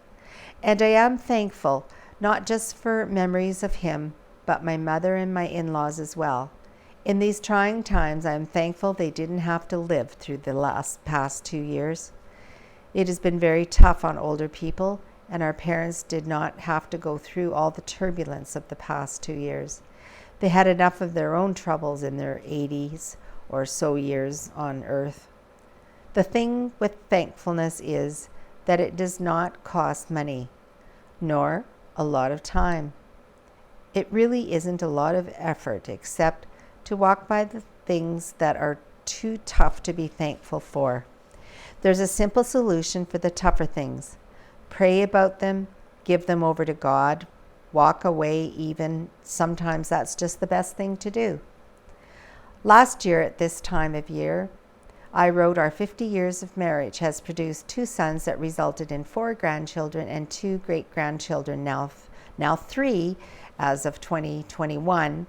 And I am thankful not just for memories of him, but my mother and my in-laws as well. In these trying times, I am thankful they didn't have to live through the past 2 years. It has been very tough on older people, and our parents did not have to go through all the turbulence of the past 2 years. They had enough of their own troubles in their 80s or so years on earth. The thing with thankfulness is that it does not cost money, nor a lot of time. It really isn't a lot of effort except to walk by the things that are too tough to be thankful for. There's a simple solution for the tougher things. Pray about them, give them over to God, walk away even. Sometimes that's just the best thing to do. Last year at this time of year, I wrote our 50 years of marriage has produced 2 sons that resulted in 4 grandchildren and 2 great-grandchildren, now 3 as of 2021.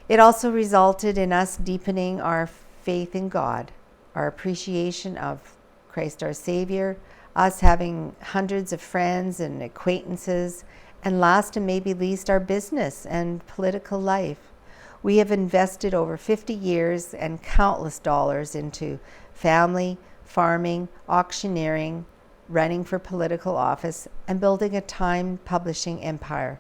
It also resulted in us deepening our faith in God, our appreciation of Christ our Savior, us having hundreds of friends and acquaintances, and last and maybe least, our business and political life. We have invested over 50 years and countless dollars into family, farming, auctioneering, running for political office, and building a time publishing empire.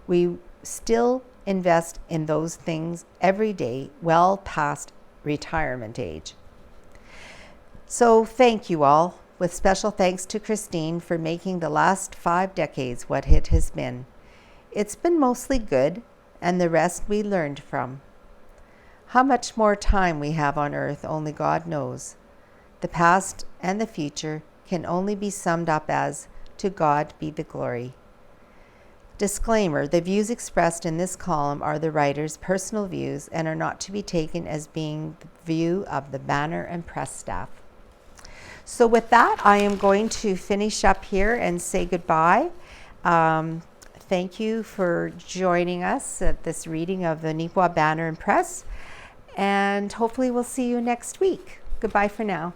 We still invest in those things every day, well past retirement age. So thank you all, with special thanks to Christine for making the last 5 decades what it has been. It's been mostly good, and the rest we learned from. How much more time we have on earth, only God knows. The past and the future can only be summed up as, to God be the glory. Disclaimer, the views expressed in this column are the writer's personal views and are not to be taken as being the view of the Banner and press staff. So with that, I am going to finish up here and say goodbye. Thank you for joining us at this reading of the Neepawa Banner and Press, and hopefully we'll see you next week. Goodbye for now.